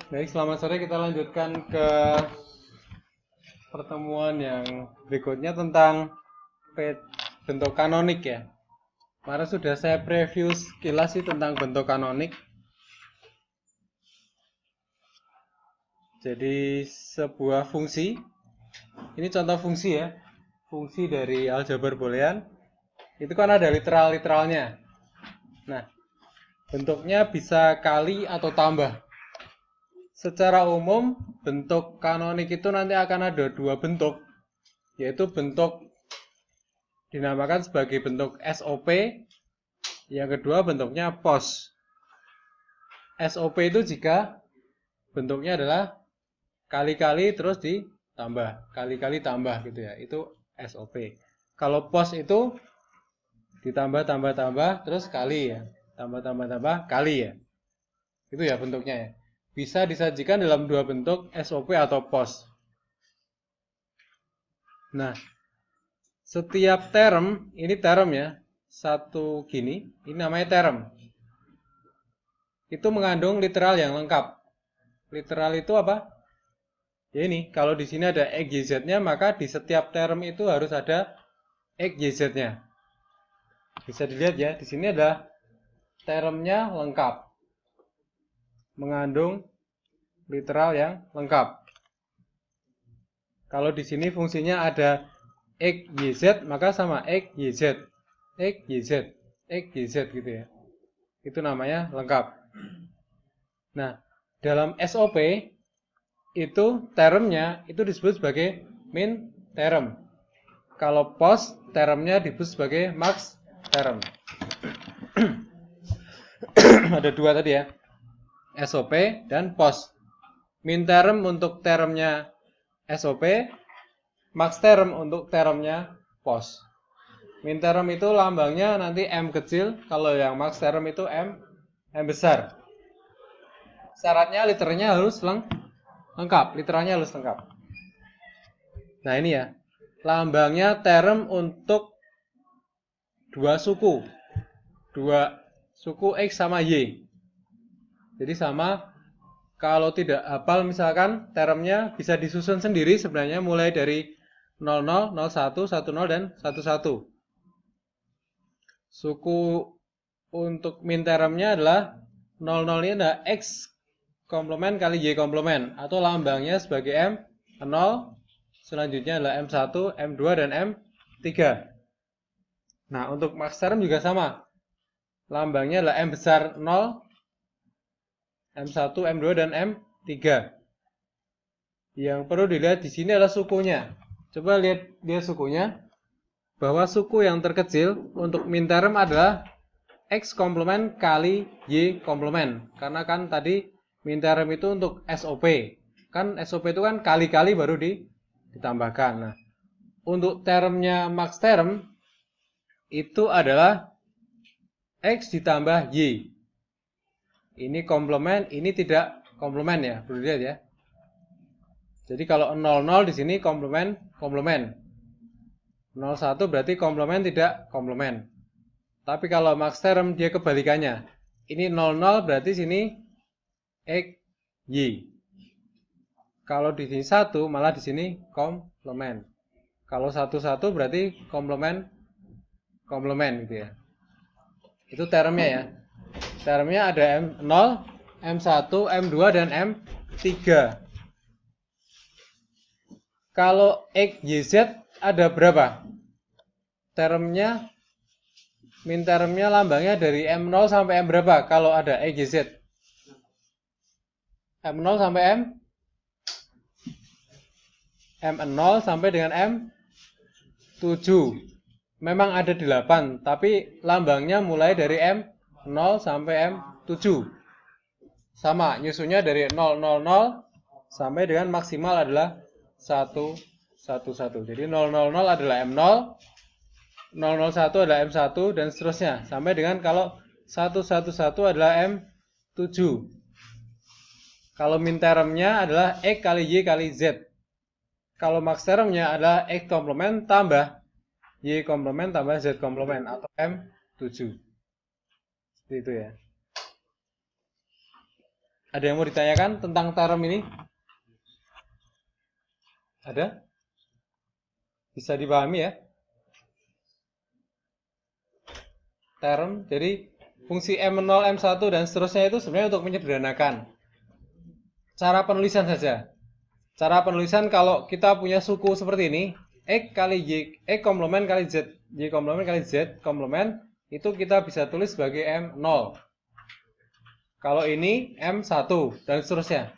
Baik, selamat sore. Kita lanjutkan ke pertemuan yang berikutnya tentang bentuk kanonik ya. Kemarin sudah saya preview sekilas sih tentang bentuk kanonik. Jadi sebuah fungsi, ini contoh fungsi ya, fungsi dari aljabar boolean. Itu kan ada literal-literalnya. Nah, bentuknya bisa kali atau tambah. Secara umum, bentuk kanonik itu nanti akan ada dua bentuk, yaitu bentuk dinamakan sebagai bentuk SOP, yang kedua bentuknya POS. SOP itu jika bentuknya adalah kali-kali terus ditambah, kali-kali tambah gitu ya, itu SOP. Kalau POS itu ditambah, tambah, tambah, terus kali ya, tambah, tambah, tambah, kali ya. Itu ya bentuknya ya. Bisa disajikan dalam dua bentuk, SOP atau POS. Nah, setiap term, ini term ya, satu gini, ini namanya term. Itu mengandung literal yang lengkap. Literal itu apa? Ya ini, kalau di sini ada XYZ-nya, maka di setiap term itu harus ada XYZ-nya. Bisa dilihat ya, di sini ada termnya lengkap. Mengandung literal yang lengkap. Kalau di sini fungsinya ada X, Y, Z, maka sama X, Y, Z. X, Y, Z. X, Y, Z gitu ya. Itu namanya lengkap. Nah, dalam SOP, itu termnya itu disebut sebagai min term. Kalau POS, termnya disebut sebagai max term. Ada dua tadi ya. SOP dan POS. Min term untuk termnya SOP, max term untuk termnya POS. Min term itu lambangnya nanti M kecil, kalau yang max term itu M besar. Syaratnya literanya harus lengkap, literanya harus lengkap. Nah ini ya, lambangnya term untuk dua suku X sama Y. Jadi sama. Kalau tidak hafal misalkan termnya bisa disusun sendiri sebenarnya mulai dari 00, 01, 10 dan 11. Suku untuk min termnya adalah 00 ini adalah X komplement kali Y komplement atau lambangnya sebagai M0, selanjutnya adalah M1, M2 dan M3. Nah, untuk max term juga sama. Lambangnya adalah M besar 0, M1, M2 dan M3. Yang perlu dilihat di sini adalah sukunya. Coba lihat sukunya. Bahwa suku yang terkecil untuk min term adalah X komplement kali Y komplement. Karena kan tadi min term itu untuk SOP. Kan SOP itu kan kali-kali baru ditambahkan. Nah, untuk termnya max term itu adalah X ditambah Y. Ini komplement, ini tidak komplement ya, perlu dilihat ya. Jadi kalau 00 di sini komplement. 01 berarti komplement tidak komplement. Tapi kalau max term dia kebalikannya. Ini 00 berarti sini X, Y. Kalau di sini 1 malah di sini komplement. Kalau 11 berarti komplement gitu ya. Itu termnya ya. Termnya ada M0, M1, M2 dan M3. Kalau X, Y, Z ada berapa? Termnya, min termnya lambangnya dari M0 sampai M berapa? Kalau ada X, Y, Z. M0 sampai M0 sampai dengan M7. Memang ada 8, tapi lambangnya mulai dari M0 sampai M7. Sama, nyusunnya dari 000 sampai dengan maksimal adalah 111. Jadi 000 adalah M0, 001 adalah M1 dan seterusnya sampai dengan kalau 111 adalah M7. Kalau min termnya adalah X kali Y kali Z. Kalau max termnya adalah X komplement tambah Y komplement tambah Z komplement atau M7. Seperti itu ya. Ada yang mau ditanyakan tentang term ini? Ada? Bisa dipahami ya? Term, jadi fungsi M0, M1 dan seterusnya itu sebenarnya untuk menyederhanakan. Cara penulisan saja. Cara penulisan kalau kita punya suku seperti ini, X kali Y, X komplement kali Z, Y komplement kali Z komplement, itu kita bisa tulis sebagai M0. Kalau ini M1 dan seterusnya.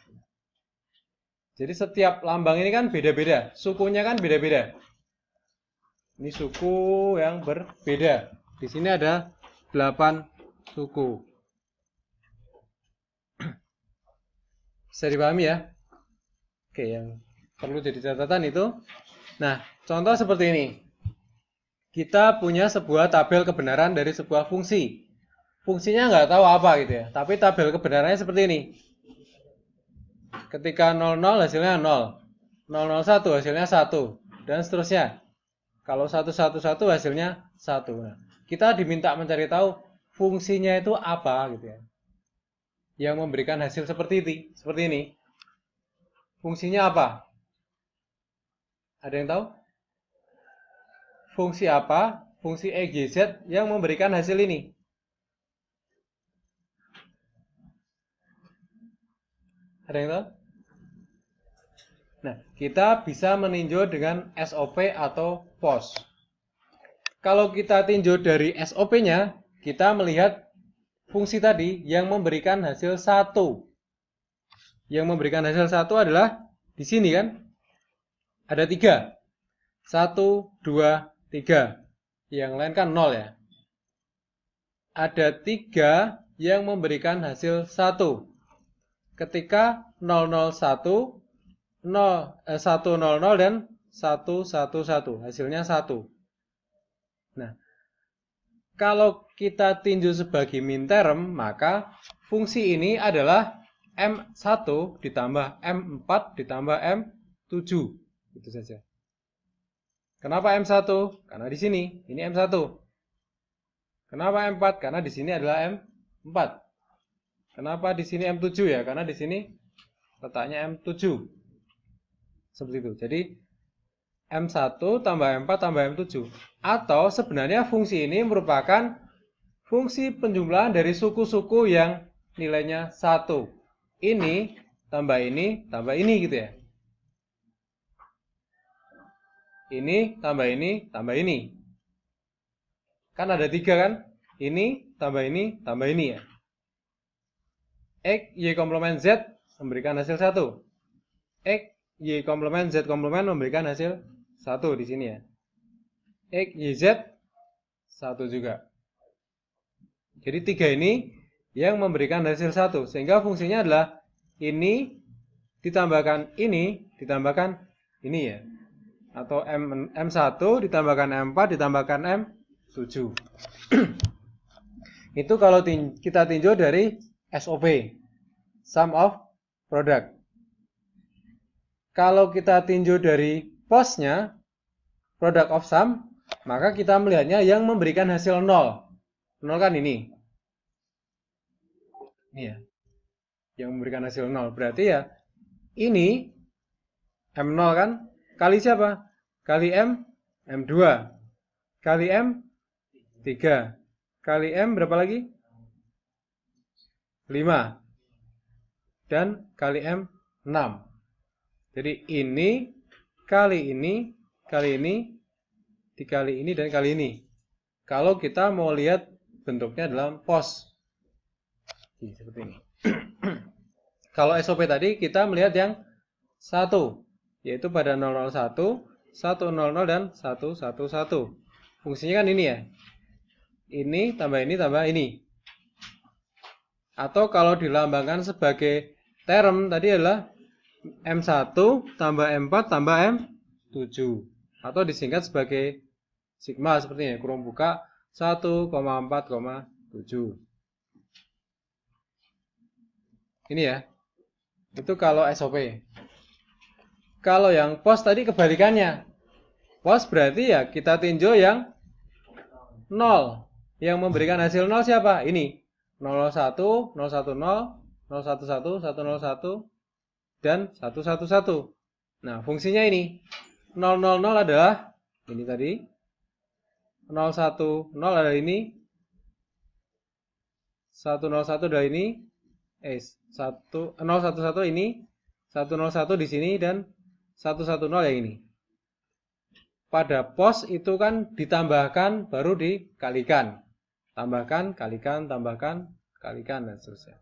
Jadi setiap lambang ini kan beda-beda, sukunya kan beda-beda. Ini suku yang berbeda. Di sini ada 8 suku. Bisa dipahami ya? Oke, yang perlu jadi catatan itu. Nah, contoh seperti ini. Kita punya sebuah tabel kebenaran dari sebuah fungsi. Fungsinya nggak tahu apa gitu ya. Tapi tabel kebenarannya seperti ini. Ketika 00 hasilnya 0. 001 hasilnya 1. Dan seterusnya. Kalau 111 hasilnya 1. Nah, kita diminta mencari tahu fungsinya itu apa gitu ya. Yang memberikan hasil seperti ini. Fungsinya apa? Ada yang tahu? Fungsi apa? Fungsi X, Y, Z yang memberikan hasil ini. Ada yang tahu? Nah, kita bisa meninjau dengan SOP atau POS. Kalau kita tinjau dari SOP-nya, kita melihat fungsi tadi yang memberikan hasil 1. Yang memberikan hasil 1 adalah di sini kan? Ada 3. 1, 2, 3. Yang lain kan 0 ya. Ada 3 yang memberikan hasil 1. Ketika 001, 100 dan 111. Hasilnya 1. Nah, kalau kita tinjau sebagai min term, maka fungsi ini adalah M1 ditambah M4 ditambah M7. Itu saja. Kenapa M1? Karena di sini, ini M1. Kenapa M4? Karena di sini adalah M4. Kenapa di sini M7 ya? Karena di sini letaknya M7. Seperti itu. Jadi M1 tambah M4 tambah M7. Atau sebenarnya fungsi ini merupakan fungsi penjumlahan dari suku-suku yang nilainya 1. Ini tambah ini gitu ya. Ini tambah ini. Kan ada 3 kan? Ini tambah ini ya. X, Y komplement Z memberikan hasil 1. X, Y komplement Z komplement memberikan hasil 1 di sini ya. X, Y, Z 1 juga. Jadi 3 ini yang memberikan hasil 1. Sehingga fungsinya adalah ini ditambahkan ini ya. Atau M1 ditambahkan M4 ditambahkan M7. Itu kalau kita tinjau dari SOP, sum of product. Kalau kita tinjau dari POS-nya, product of sum, maka kita melihatnya yang memberikan hasil 0. 0 kan ini. Ini ya. Yang memberikan hasil 0. Berarti ya, ini M0 kan, kali siapa? Kali M, M2. Kali M3. Kali M berapa lagi? 5. Dan kali M6. Jadi ini, kali ini, dikali ini, dan kali ini. Kalau kita mau lihat bentuknya dalam POS. Seperti ini. Kalau SOP tadi kita melihat yang 1. Yaitu pada 001, 100, dan 111. Fungsinya kan ini ya. Ini tambah ini. Atau kalau dilambangkan sebagai term tadi adalah M1 tambah M4 tambah M7. Atau disingkat sebagai sigma seperti ini. Kurung buka 1,4,7. Ini ya. Itu kalau SOP. Kalau yang POS tadi kebalikannya. POS berarti ya kita tinjau yang 0. Yang memberikan hasil 0 siapa? Ini. 010, 010, 011, 101, dan 111. Nah, fungsinya ini 000 adalah ini tadi, 010 adalah ini, 101 adalah ini, 011 ini, 101 di sini, dan 110 yang ini. Pada pos itu kan ditambahkan baru dikalikan. Tambahkan, kalikan, tambahkan, kalikan, dan seterusnya.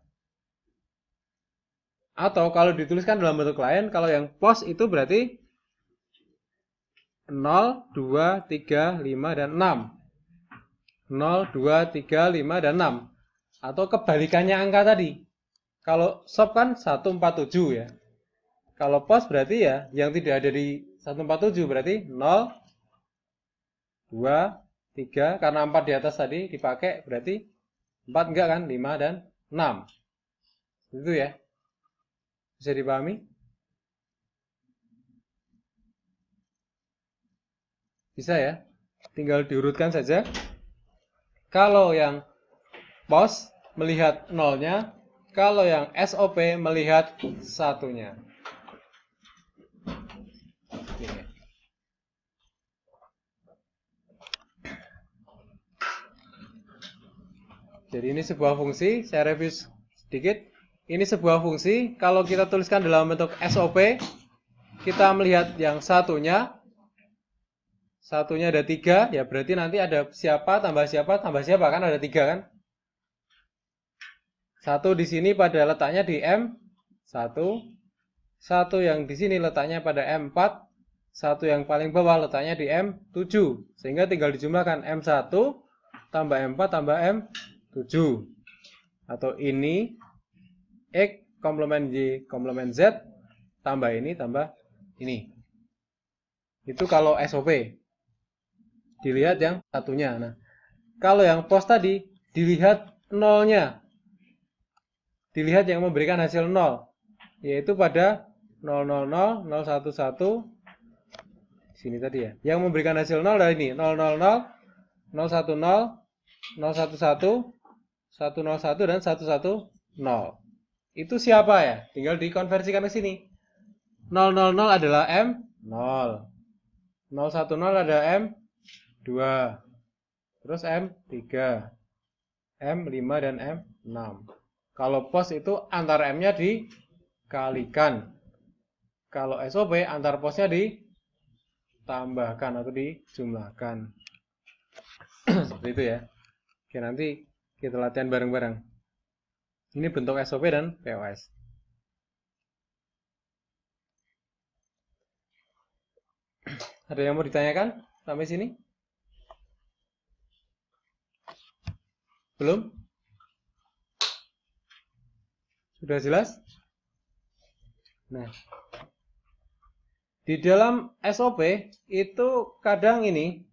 Atau kalau dituliskan dalam bentuk lain, kalau yang pos itu berarti 0, 2, 3, 5, dan 6. 0, 2, 3, 5, dan 6. Atau kebalikannya angka tadi. Kalau sub kan 147 ya. Kalau pos berarti ya yang tidak ada di 147 berarti 0, 2, 3. Karena 4 di atas tadi dipakai berarti 4 enggak kan? 5 dan 6. Itu ya. Bisa dipahami? Bisa ya? Tinggal diurutkan saja. Kalau yang pos melihat nolnya, kalau yang SOP melihat satunya. Jadi ini sebuah fungsi, saya review sedikit. Ini sebuah fungsi, kalau kita tuliskan dalam bentuk SOP, kita melihat yang satunya ada 3, ya berarti nanti ada siapa, tambah siapa, kan ada 3 kan? 1 di sini pada letaknya di M1, 1 yang di sini letaknya pada M4, 1 yang paling bawah letaknya di M7, sehingga tinggal dijumlahkan M1 tambah M4 tambah M7. Atau ini X komplement Y komplement Z tambah ini tambah ini. Itu kalau SOP. Dilihat yang satunya. Nah, kalau yang pos tadi dilihat nolnya. Dilihat yang memberikan hasil 0, yaitu pada 000, 011 sini tadi ya. Yang memberikan hasil 0 adalah ini, 000, 010, 011, 101 dan 110. Itu siapa ya? Tinggal dikonversikan ke sini. 000 adalah M0. 010 adalah M2. Terus M3, M5 dan M6. Kalau pos itu antar M-nya dikalikan. Kalau SOP antar posnya ditambahkan atau dijumlahkan. Seperti itu ya. Oke, nanti kita latihan bareng-bareng. Ini bentuk SOP dan POS. Ada yang mau ditanyakan sampai sini? Belum? Sudah jelas? Nah, di dalam SOP itu kadang ini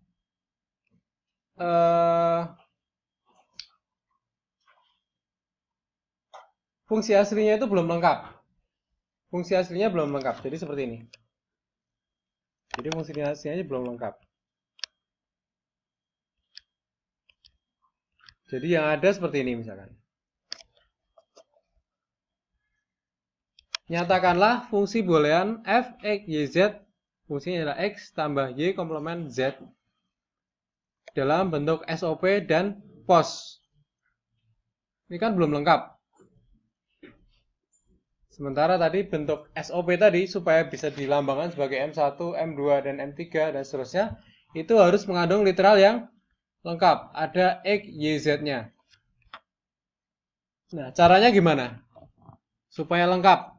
fungsi aslinya itu belum lengkap. Fungsi aslinya belum lengkap. Jadi seperti ini. Jadi fungsi aslinya belum lengkap. Jadi yang ada seperti ini misalkan. Nyatakanlah fungsi boolean f, x, y, z. Fungsinya adalah x tambah y komplement z. Dalam bentuk SOP dan POS. Ini kan belum lengkap. Sementara tadi bentuk SOP tadi supaya bisa dilambangkan sebagai M1, M2, dan M3, dan seterusnya. Itu harus mengandung literal yang lengkap. Ada X, Y, Z-nya. Nah, caranya gimana? Supaya lengkap.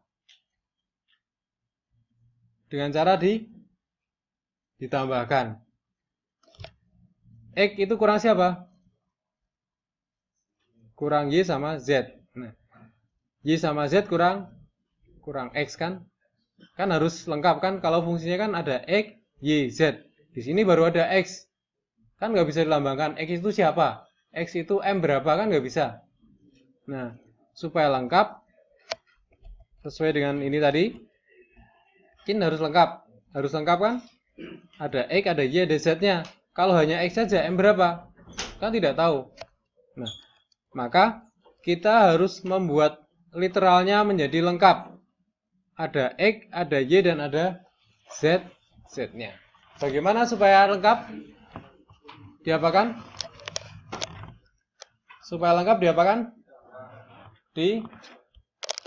Dengan cara ditambahkan. X itu kurang siapa? Kurang Y sama Z. Nah, Y sama Z kurang X kan? Kan harus lengkap kan? Kalau fungsinya kan ada X, Y, Z. Di sini baru ada X. Kan nggak bisa dilambangkan. X itu siapa? X itu M berapa kan nggak bisa. Nah, supaya lengkap, sesuai dengan ini tadi, ini harus lengkap. Harus lengkap kan? Ada X, ada Y, ada Z-nya. Kalau hanya X saja, M berapa? Kan tidak tahu. Nah, maka kita harus membuat literalnya menjadi lengkap. Ada X, ada Y, dan ada Z, Z-nya. Bagaimana supaya lengkap? Diapakan? Supaya lengkap diapakan?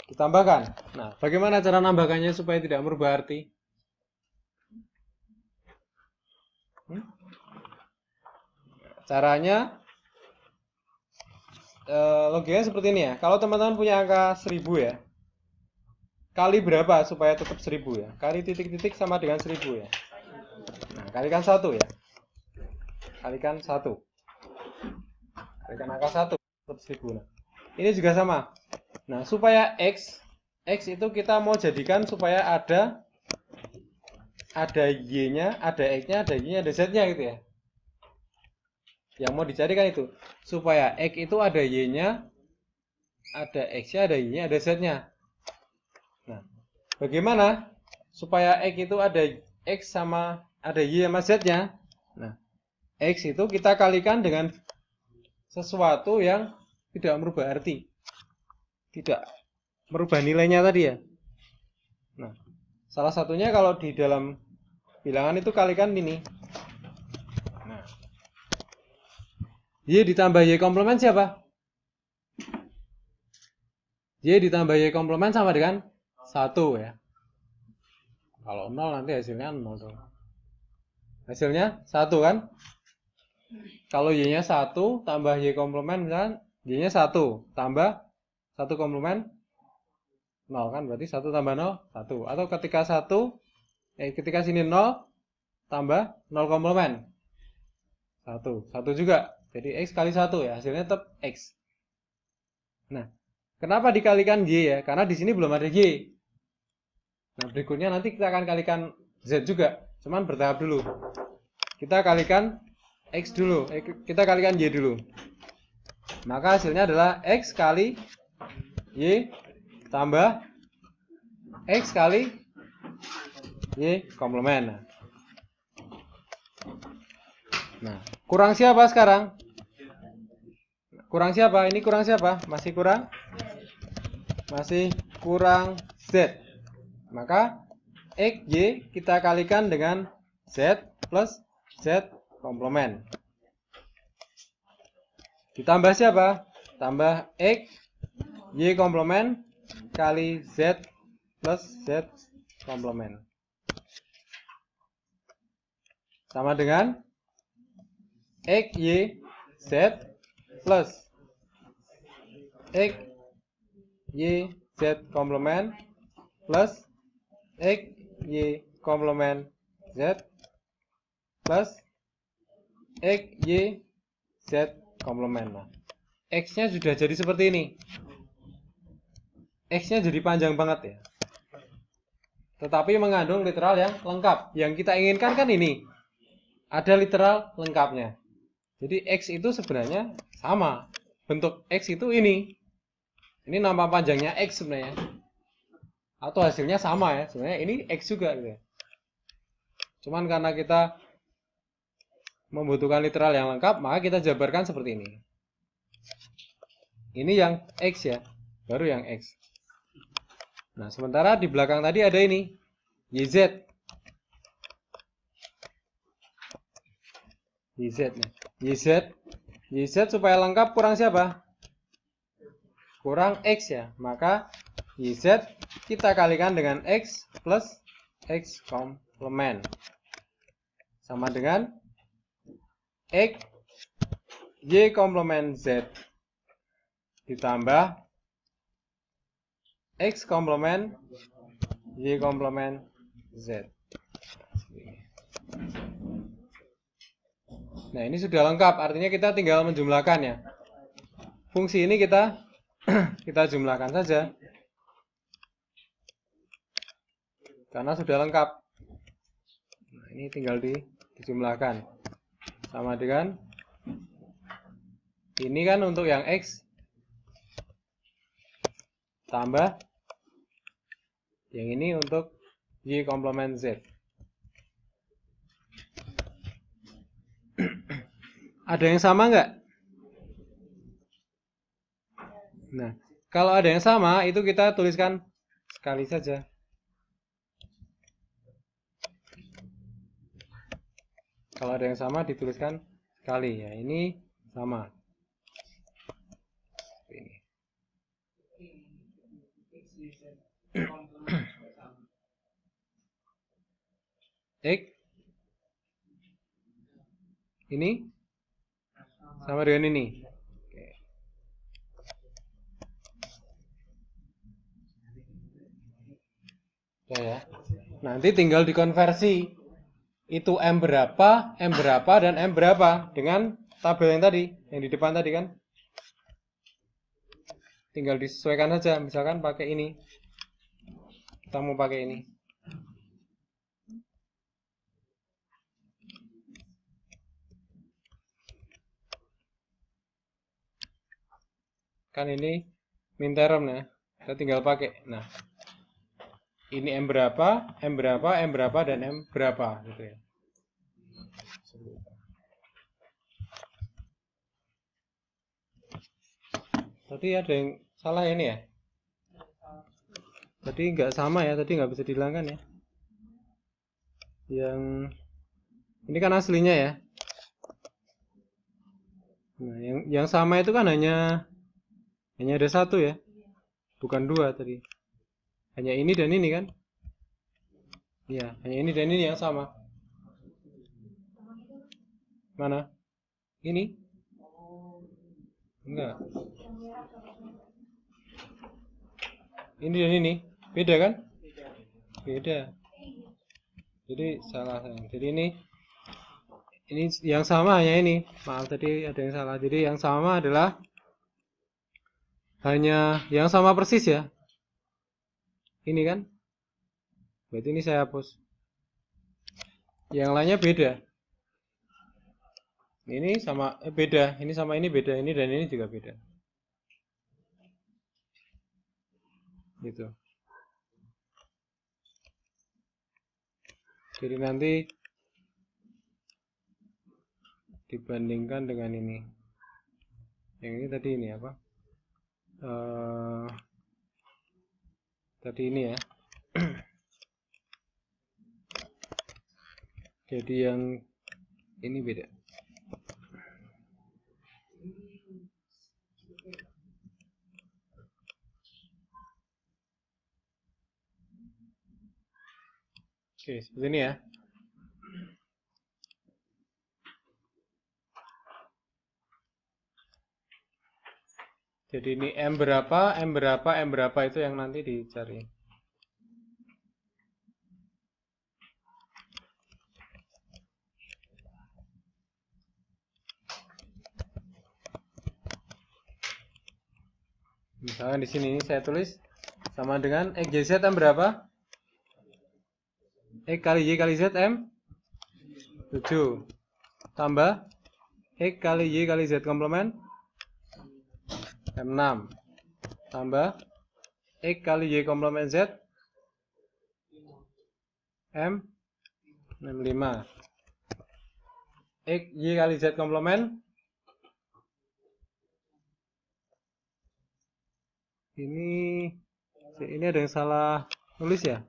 Ditambahkan. Nah, bagaimana cara nambahkannya supaya tidak merubah arti? Caranya logikanya seperti ini ya. Kalau teman-teman punya angka 1000 ya, kali berapa supaya tetap 1000 ya? Kali titik-titik sama dengan 1000 ya. Nah, kalikan 1 ya. Kalikan 1. Kalikan angka 1 tetap 1000. Nah, ini juga sama. Nah, supaya X itu kita mau jadikan supaya ada Y-nya, ada X-nya, ada Y-nya, ada Z-nya gitu ya. Yang mau dicarikan itu supaya X itu ada Y-nya, ada X-nya, ada Y-nya, ada Z-nya. Nah, bagaimana supaya X itu ada X sama ada Y sama Z-nya? Nah, X itu kita kalikan dengan sesuatu yang tidak merubah arti. Tidak merubah nilainya tadi ya. Nah, salah satunya kalau di dalam bilangan itu kalikan ini. Nah, Y ditambah Y komplement siapa? Y ditambah Y komplement sama dengan 1 ya. Kalau 0 nanti hasilnya 0 tuh. Hasilnya 1 kan? Kalau Y-nya 1 tambah Y komplement misalkan Y-nya 1 tambah 1 komplement 0 kan? Berarti 1 tambah 0 1. Atau ketika sini 0 tambah 0 komplement 1 juga. Jadi X kali 1 ya, hasilnya tetap X. Nah, kenapa dikalikan Y ya? Karena di sini belum ada Y. Nah, berikutnya nanti kita akan kalikan Z juga. Cuman bertahap dulu. Kita kalikan X dulu. Kita kalikan Y dulu. Maka hasilnya adalah X kali Y tambah X kali Y komplement. Nah, kurang siapa sekarang? Kurang siapa? Ini kurang siapa? Masih kurang? Masih kurang Z. Maka X, Y kita kalikan dengan Z plus Z komplement. Ditambah siapa? Tambah X, Y komplement kali Z plus Z komplement. Sama dengan X, Y, Z plus X, Y, Z komplement plus X, Y komplement Z plus X, Y, Z komplement. Nah, X-nya sudah jadi seperti ini. X-nya jadi panjang banget ya. Tetapi mengandung literal yang lengkap. Yang kita inginkan kan ini. Ada literal lengkapnya. Jadi X itu sebenarnya sama. Bentuk X itu ini. Ini nama panjangnya X sebenarnya. Atau hasilnya sama ya. Sebenarnya ini X juga gitu ya. Cuman karena kita membutuhkan literal yang lengkap, maka kita jabarkan seperti ini. Ini yang X ya. Baru yang X. Nah, sementara di belakang tadi ada ini. YZ. YZ supaya lengkap kurang siapa? Kurang X ya. Maka YZ kita kalikan dengan X plus X komplement. Sama dengan X Y komplement Z ditambah X komplement Y komplement Z. Nah, ini sudah lengkap, artinya kita tinggal menjumlahkan ya. Fungsi ini kita jumlahkan saja. Karena sudah lengkap. Nah, ini tinggal dijumlahkan. Sama dengan ini kan untuk yang X tambah yang ini untuk Y komplement Z. Ada yang sama nggak? Nah, Kalau ada yang sama, itu kita tuliskan sekali saja. Kalau ada yang sama, dituliskan sekali. Ya, ini sama. Ini. X. Ini sama dengan ini. Oke. Ya. Nanti tinggal dikonversi. Itu M berapa, dan M berapa. Dengan tabel yang tadi, yang di depan tadi kan. Tinggal disesuaikan aja. Misalkan pakai ini. Kita mau pakai ini. Kan ini min term ya. Kita tinggal pakai. Nah. Ini M berapa, M berapa, M berapa, dan M berapa gitu ya. Tadi ada yang salah ini ya. Tadi nggak sama ya, tadi nggak bisa dihilangkan ya. Yang ini kan aslinya ya. Nah, yang sama itu kan hanya ada satu ya, bukan dua tadi. Hanya ini dan ini kan? Iya, hanya ini dan ini yang sama. Mana? Ini? Enggak. Ini dan ini beda kan? Beda. Jadi salah. Jadi ini yang sama hanya ini. Maaf tadi ada yang salah. Jadi yang sama adalah hanya yang sama persis ya. Ini kan? Berarti ini saya hapus. Yang lainnya beda. Ini sama beda, ini sama ini beda, ini dan ini juga beda. Gitu. Jadi nanti dibandingkan dengan ini. Yang ini tadi ini apa? Tadi ini ya. Jadi yang ini beda. Oke, seperti ini ya. Jadi ini M berapa, M berapa, M berapa itu yang nanti dicari. Misalnya di sini ini saya tulis sama dengan X, Y, Z M berapa? X kali Y kali Z M 7 tambah X kali Y kali Z komplement M 6 tambah X kali Y komplement Z M 65 X Y kali Z komplement ini ada yang salah nulis ya.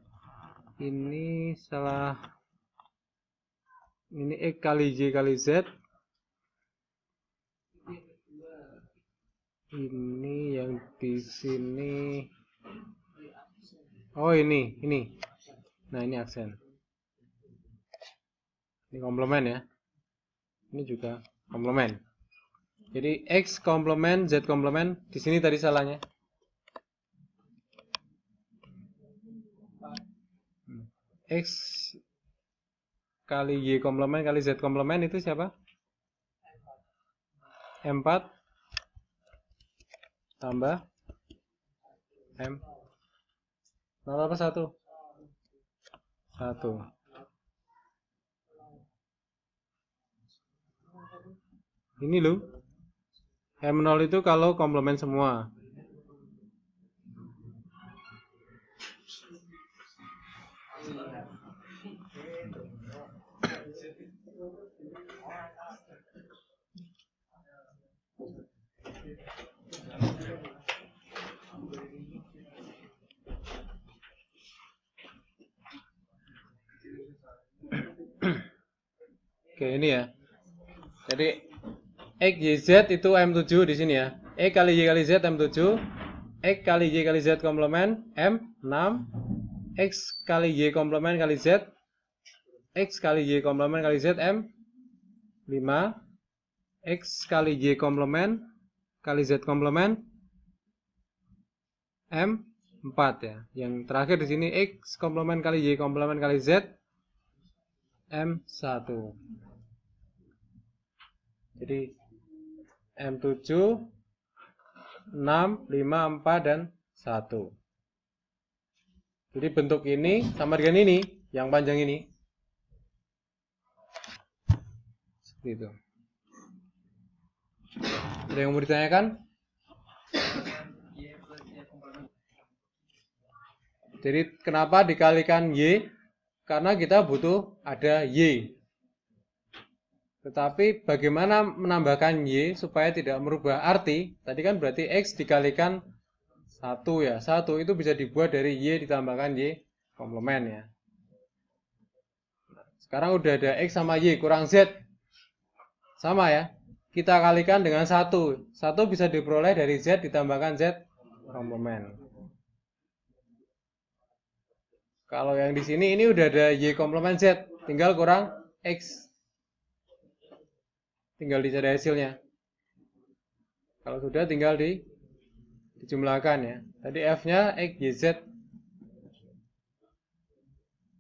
Ini salah. Ini X kali Y kali Z. Ini yang di sini. Oh ini. Nah ini aksen. Ini komplement ya. Ini juga komplement. Jadi X komplement Z komplement. Di sini tadi salahnya. X kali Y komplement kali Z komplement itu siapa? M4 tambah M 0 apa 1? 1. Ini loh. M0 itu kalau komplement semua. Oke, ini ya. Jadi X, Y, Z itu M7 di sini ya. X kali Y kali Z M7. X kali Y kali Z komplement M6. X kali Y komplement kali Z. X kali Y komplement kali Z M5. X kali Y komplement kali Z komplement M4 ya. Yang terakhir di sini X komplement kali Y komplement kali Z M1. Jadi M7, 6, 5, 4, dan 1. Jadi bentuk ini sama dengan ini, yang panjang ini. Seperti itu. Ada yang mau ditanyakan? Jadi kenapa dikalikan Y? Karena kita butuh ada Y. Tetapi bagaimana menambahkan Y supaya tidak merubah arti? Tadi kan berarti X dikalikan 1 ya. 1 itu bisa dibuat dari Y ditambahkan Y komplement ya. Sekarang udah ada X sama Y kurang Z. Sama ya. Kita kalikan dengan 1. 1 bisa diperoleh dari Z ditambahkan Z komplement. Kalau yang di sini ini udah ada Y komplement Z. Tinggal kurang X. Tinggal dicari hasilnya. Kalau sudah tinggal dijumlahkan ya. Tadi F-nya X, Y, Z.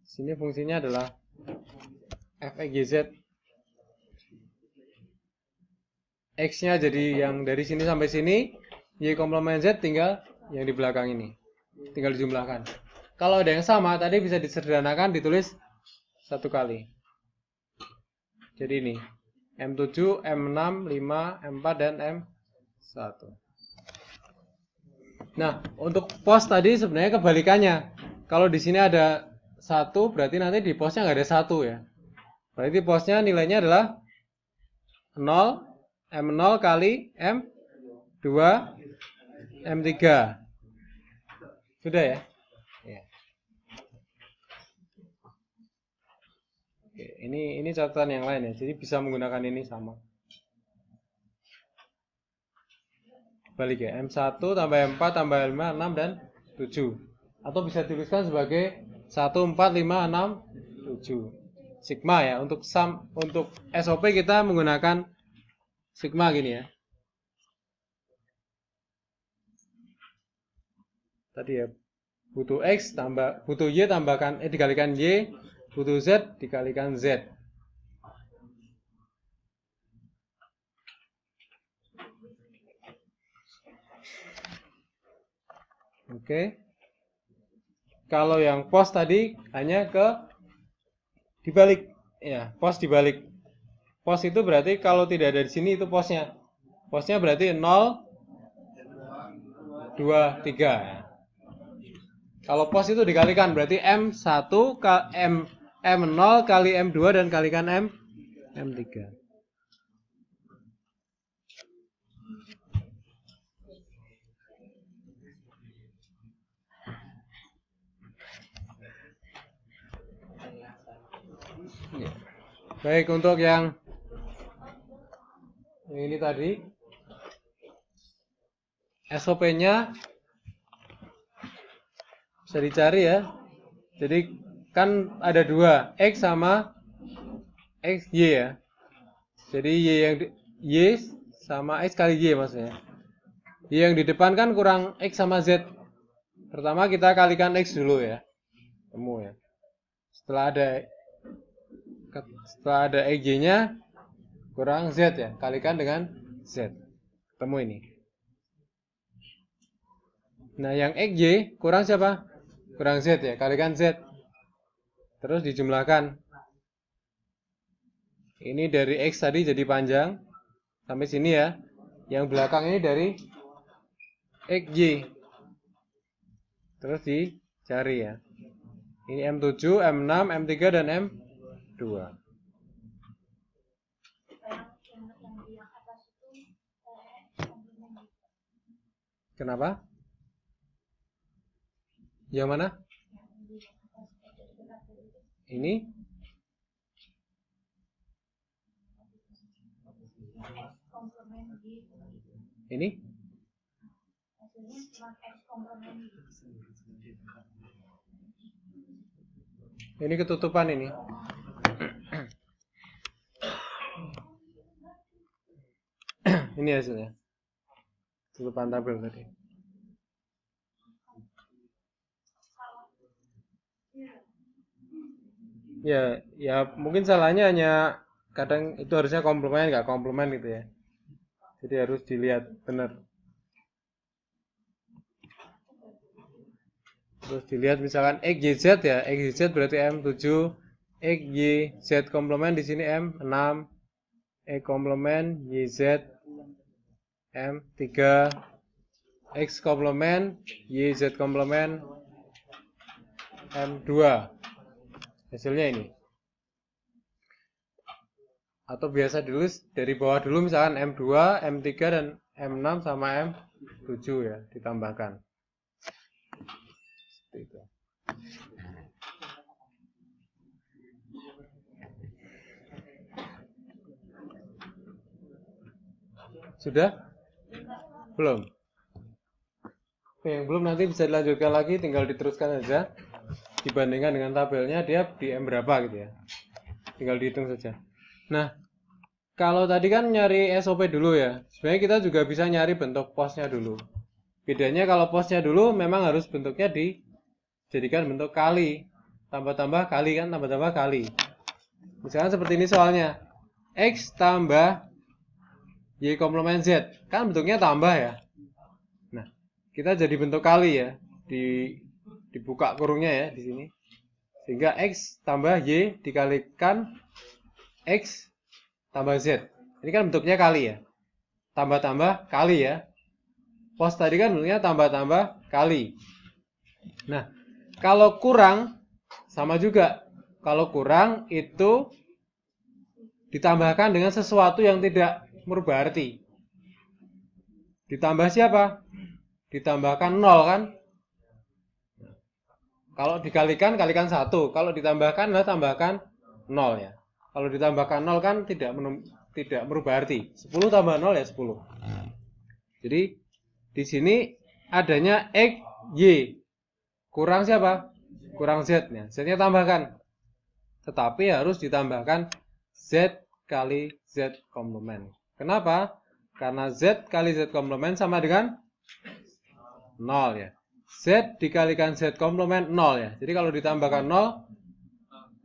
Sini fungsinya adalah F, X, Y, Z. X-nya jadi yang dari sini sampai sini. Y komplement Z tinggal yang di belakang ini. Tinggal dijumlahkan. Kalau ada yang sama, tadi bisa disederhanakan ditulis satu kali. Jadi ini. M7, M6, 5, M4, dan M1. Nah, untuk pos tadi sebenarnya kebalikannya. Kalau di sini ada 1, berarti nanti di posnya nggak ada 1 ya. Berarti posnya nilainya adalah 0, M0 kali M2, M3. Sudah ya? Ya. Oke, ini catatan yang lain ya. Jadi bisa menggunakan ini sama. Balik ya. M1 tambah M4 tambah M5, 6 dan 7. Atau bisa dituliskan sebagai 1, 4, 5, 6, 7. Sigma ya. Untuk SOP kita menggunakan sigma gini ya. Tadi ya. Butuh X tambah butuh Y tambahkan dikalikan Y, butuh Z dikalikan Z. Oke. Kalau yang pos tadi hanya dibalik ya, pos dibalik. Pos itu berarti kalau tidak ada di sini itu posnya. Posnya berarti 0, 2, 3 ya. Kalau pos itu dikalikan berarti M1 M0 kali M2 dan kalikan M3. Baik, untuk yang ini tadi SOP-nya bisa dicari ya. Jadi kan ada dua, X sama XY ya. Jadi Y sama X kali Y maksudnya. Y yang di depan kan kurang X sama Z. Pertama kita kalikan X dulu ya. Temu ya. Setelah ada XY-nya kurang Z ya. Kalikan dengan Z. Ketemu ini. Nah yang XY kurang siapa? Kurang Z ya. Kalikan Z. Terus dijumlahkan. Ini dari X tadi jadi panjang. Sampai sini ya. Yang belakang ini dari XY. Terus dicari ya. Ini M7, M6, M3, dan M2. Kenapa? Yang mana? Ini? Ini? Ini ketutupan ini. Ini hasilnya. Tutupan tabel tadi. Ya mungkin salahnya hanya kadang itu harusnya komplement, nggak komplement gitu ya. Jadi harus dilihat benar. Terus dilihat misalkan X, Y, Z ya. X, Y, Z berarti M7. X, Y, Z komplement di sini M6. X komplement, Y, Z M3. X komplement, Y, Z komplement M2. Hasilnya ini. Atau biasa dulu dari bawah dulu misalkan M2, M3 dan M6 sama M7 ya, ditambahkan. Seperti itu. Sudah? Belum? Oke, yang belum nanti bisa dilanjutkan lagi, tinggal diteruskan saja. Dibandingkan dengan tabelnya, dia di M berapa gitu ya. Tinggal dihitung saja. Nah, kalau tadi kan nyari SOP dulu ya. Sebenarnya kita juga bisa nyari bentuk posnya dulu. Bedanya kalau posnya dulu memang harus bentuknya dijadikan bentuk kali. Tambah-tambah kali kan, tambah-tambah kali. Misalkan seperti ini soalnya. X tambah Y komplement Z. Kan bentuknya tambah ya. Nah, kita jadi bentuk kali ya. Dibuka kurungnya ya di sini. Sehingga X tambah Y dikalikan X tambah Z. Ini kan bentuknya kali ya. Tambah-tambah kali ya. Pos tadi kan bentuknya tambah-tambah kali. Nah, kalau kurang sama juga. Kalau kurang itu ditambahkan dengan sesuatu yang tidak merubah arti. Ditambah siapa? Ditambahkan 0 kan? Kalau dikalikan, kalikan 1. Kalau ditambahkan, tambahkan 0 ya. Kalau ditambahkan 0 kan tidak merubah arti. 10 tambah 0 ya 10. Jadi di sini adanya X, Y. Kurang siapa? Kurang Z-nya. Z-nya tambahkan. Tetapi harus ditambahkan Z kali Z komplement. Kenapa? Karena Z kali Z komplement sama dengan 0 ya. Z dikalikan Z komplement 0 ya. Jadi kalau ditambahkan 0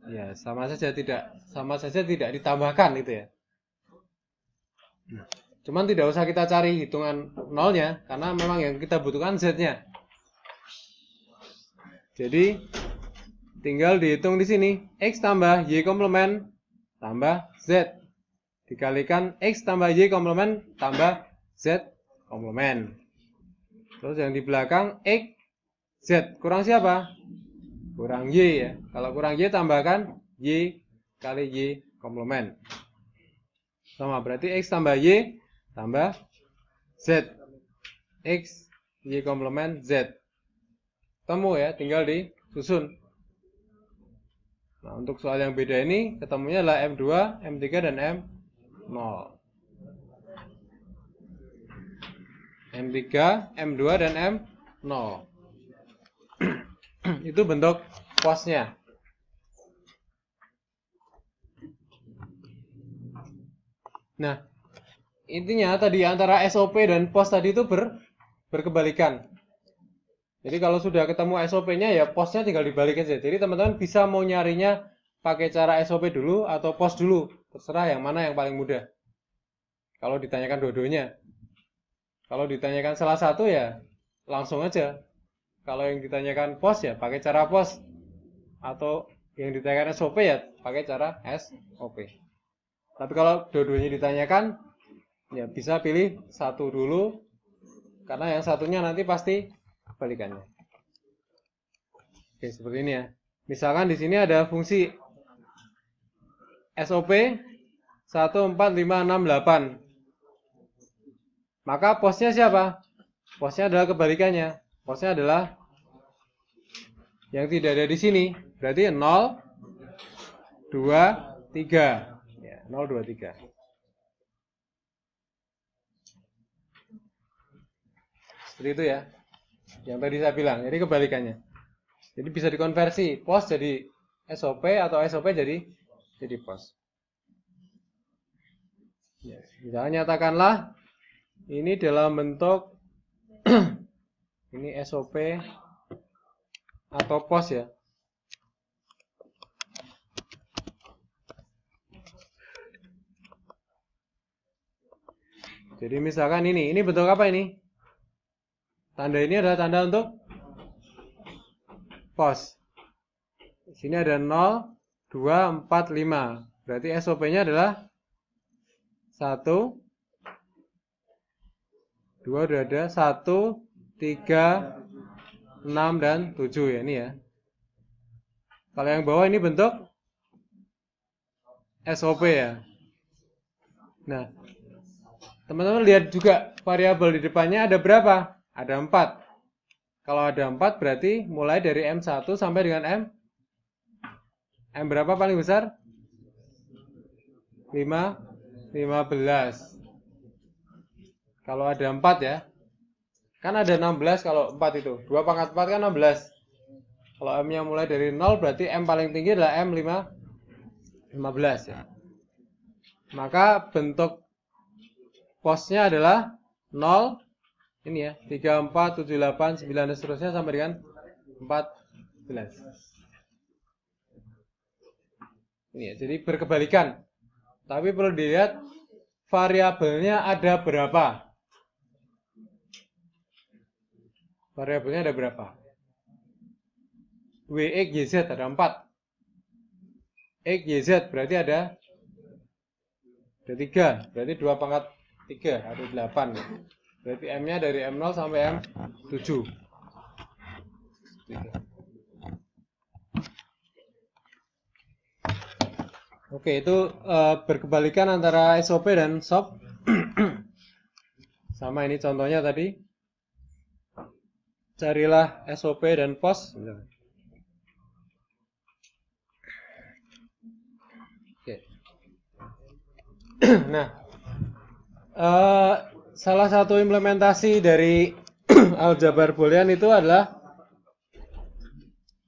ya sama saja tidak ditambahkan gitu ya. Cuman tidak usah kita cari hitungan 0-nya karena memang yang kita butuhkan Z-nya. Jadi tinggal dihitung di sini X tambah Y komplement tambah Z dikalikan X tambah Y komplement tambah Z komplement. Terus yang di belakang X Z kurang siapa? Kurang Y ya. Kalau kurang Y tambahkan Y kali Y komplement. Sama berarti X tambah Y tambah Z. X Y komplement Z. Ketemu ya, tinggal disusun. Nah, untuk soal yang beda ini ketemunya adalah M2, M3 dan M0. M3, M2 dan M0. Itu bentuk posnya. Nah, intinya tadi antara SOP dan pos tadi itu berkebalikan. Jadi kalau sudah ketemu SOP-nya ya posnya tinggal dibalik aja. Jadi teman-teman bisa mau nyarinya pakai cara SOP dulu atau pos dulu. Terserah yang mana yang paling mudah. Kalau ditanyakan dua-duanya. Kalau ditanyakan salah satu ya langsung aja. Kalau yang ditanyakan pos ya pakai cara pos. Atau yang ditanyakan SOP ya pakai cara SOP. Tapi kalau dua-duanya ditanyakan ya bisa pilih satu dulu. Karena yang satunya nanti pasti kebalikannya. Oke, seperti ini ya. Misalkan di sini ada fungsi SOP 1, 4, 5, 6, 8. Maka posnya siapa? Posnya adalah kebalikannya. Posnya adalah yang tidak ada di sini. Berarti 0, 2, 3. Ya, 0, 2, 3. Seperti itu ya. Yang tadi saya bilang, jadi kebalikannya. Jadi bisa dikonversi POS jadi SOP atau SOP jadi POS. Ya, misalnya nyatakanlah ini dalam bentuk ini SOP atau POS ya. Jadi misalkan ini bentuk apa ini? Tanda ini adalah tanda untuk POS. Di sini ada 0, 2, 4, 5. Berarti SOP-nya adalah 1, 2 udah ada, 1, 3, 6, dan 7 ya ini ya. Kalau yang bawah ini bentuk SOP ya. Nah, teman-teman lihat juga variabel di depannya ada berapa? Ada 4. Kalau ada 4 berarti mulai dari M1 sampai dengan M berapa paling besar? 15. Kalau ada 4 ya. Kan ada 16 kalau 4 itu. 2 pangkat 4 kan 16. Kalau M-nya mulai dari 0 berarti M paling tinggi adalah M15 ya. Maka bentuk POS-nya adalah 0 ini ya, 3, 4, 7, 8, 9 dan seterusnya sampai dengan 14. Ini ya, jadi berkebalikan. Tapi perlu dilihat variabelnya ada berapa. Variabelnya ada berapa? W, X, Y, Z ada 4. X, Y, Z berarti ada 3. Berarti 2 pangkat 3, ada 8. Berarti M-nya dari M0 sampai M7. Oke, itu berkebalikan antara SOP dan SOP. Sama ini contohnya tadi. Carilah SOP dan POS. Oke. Nah, salah satu implementasi dari aljabar boolean itu adalah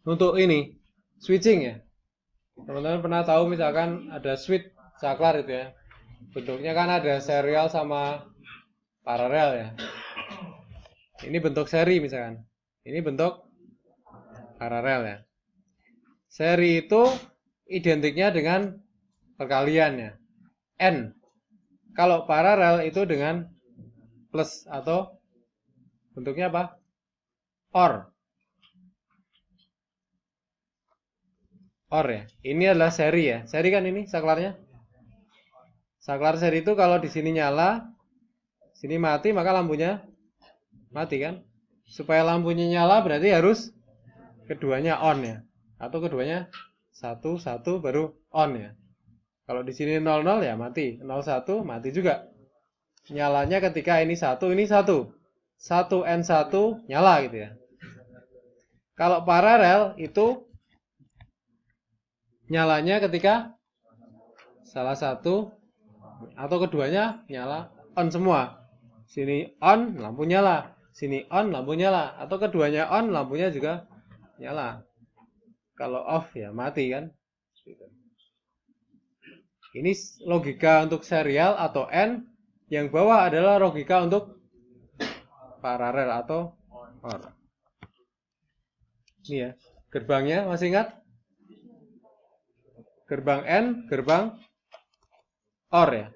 untuk ini, switching ya. Teman-teman pernah tahu misalkan ada switch saklar itu ya. Bentuknya kan ada serial sama paralel ya. Ini bentuk seri misalkan. Ini bentuk paralel ya. Seri itu identiknya dengan perkalian ya. N. Kalau paralel itu dengan plus atau bentuknya apa? OR. OR ya. Ini adalah seri ya. Seri kan ini saklarnya. Saklar seri itu kalau di sini nyala, sini mati, maka lampunya mati kan. Supaya lampunya nyala berarti harus keduanya on ya. Atau keduanya 1, 1 baru on ya. Kalau di sini 00 ya mati, 01 mati juga. Nyalanya ketika ini 1, ini 1. 1N1 nyala gitu ya. Kalau paralel itu nyalanya ketika salah satu atau keduanya nyala on semua. Sini on, lampu nyala. Sini on, lampu nyala. Atau keduanya on, lampunya juga nyala. Kalau off ya mati kan. Ini logika untuk serial atau N. Yang bawah adalah logika untuk paralel atau OR. Ini ya, gerbangnya masih ingat? Gerbang N, gerbang OR ya.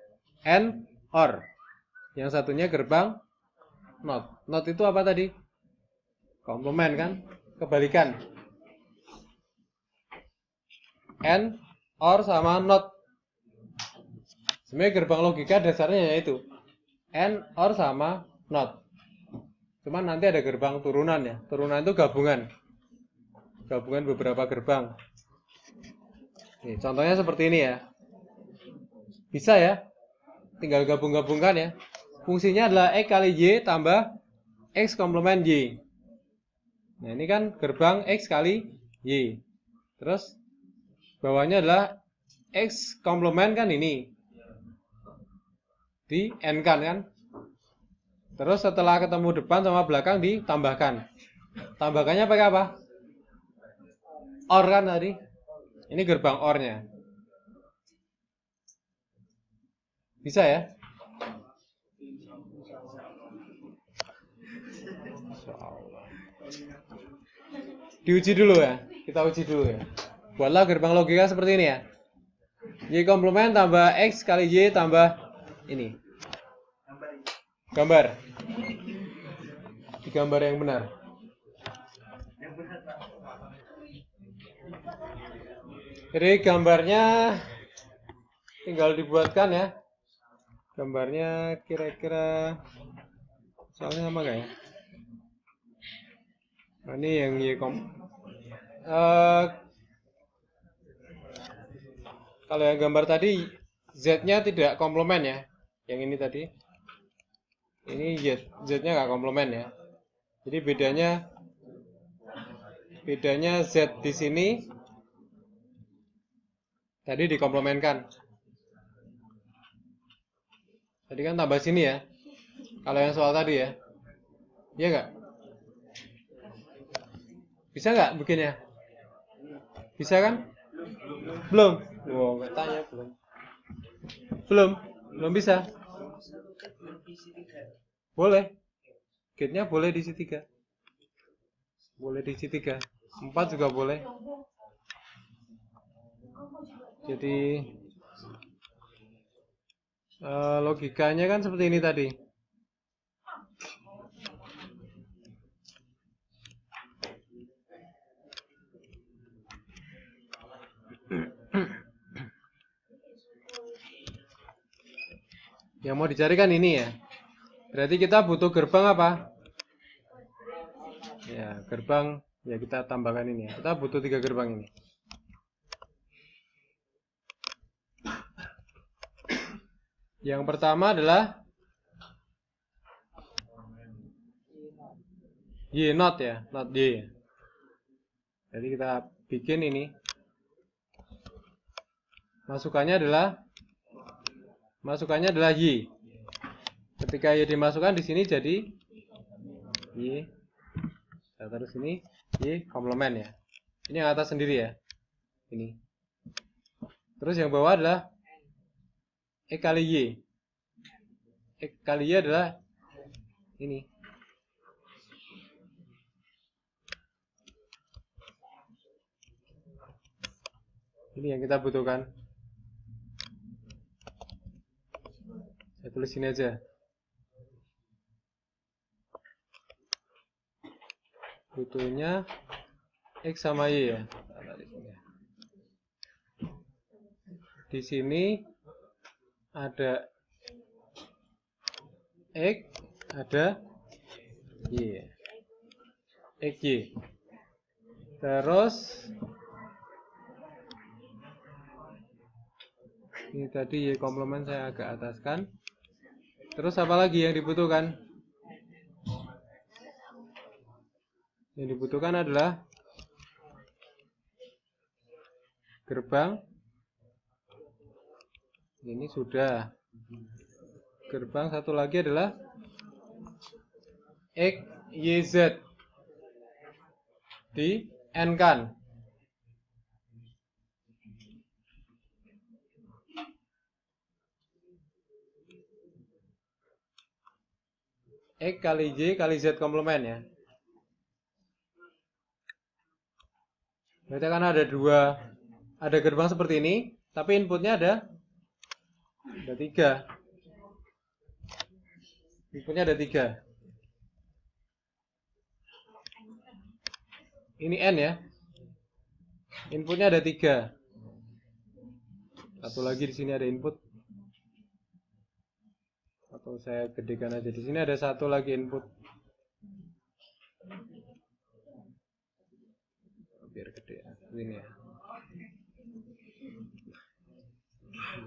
N, OR. Yang satunya gerbang NOT. NOT itu apa tadi? Komplement kan? Kebalikan. N, OR sama NOT. Sebenarnya gerbang logika dasarnya yaitu N, OR sama NOT. Cuman nanti ada gerbang turunan ya. Turunan itu gabungan. Gabungan beberapa gerbang. Nih, contohnya seperti ini ya. Bisa ya. Tinggal gabung-gabungkan ya. Fungsinya adalah X kali Y tambah X komplement Y. Nah ini kan gerbang X kali Y. Terus bawahnya adalah X komplement kan ini. Di N kan. Terus setelah ketemu depan sama belakang ditambahkan. Tambahkannya pakai apa? OR kan tadi. Ini gerbang OR-nya. Bisa ya? Diuji dulu ya. Kita uji dulu ya. Buatlah gerbang logika seperti ini ya. Y komplement tambah X kali Y tambah ini. Gambar. Di gambar yang benar. Jadi gambarnya tinggal dibuatkan ya. Gambarnya kira-kira soalnya sama gak ya? Nah, ini yang Y kalau yang gambar tadi Z-nya tidak komplement ya. Yang ini tadi. Ini Z-nya nggak komplement ya. Jadi bedanya Z di sini tadi dikomplementkan. Tadi kan tambah sini ya. Kalau yang soal tadi ya. Iya nggak? Bisa nggak bikinnya? Bisa kan? Belum? Wow, nggak tanya belum. Belum bisa. Boleh. Gate-nya boleh di C3. Boleh di C3. 4 juga boleh. Jadi logikanya kan seperti ini tadi. Yang mau dicarikan ini ya. Berarti kita butuh gerbang apa? Ya, gerbang ya kita tambahkan ini ya. Kita butuh 3 gerbang ini. Yang pertama adalah Y not ya, not Y. Jadi kita bikin ini. Masukannya adalah Y. Ketika Y dimasukkan di sini jadi Y. Nah, terus ini Y komplement ya. Ini yang atas sendiri ya. Ini. Terus yang bawah adalah E kali Y. E kali Y adalah ini. Ini yang kita butuhkan. Saya tulis sini aja. Butuhnya X sama Y ya. Di sini ada X, ada Y. X, Y. Terus ini tadi Y komplement saya agak ataskan. Terus apa lagi yang dibutuhkan? Yang dibutuhkan adalah gerbang. Ini sudah. Gerbang satu lagi adalah X, Y, Z. Di N kan. X kali Y kali Z komplement ya. Berarti kan ada gerbang seperti ini, tapi inputnya ada 3. Inputnya ada 3. Ini N ya. Inputnya ada 3. Satu lagi di sini ada input. Atau saya gedekan aja. Di sini ada satu lagi input. Biar gede ya. Ini ya.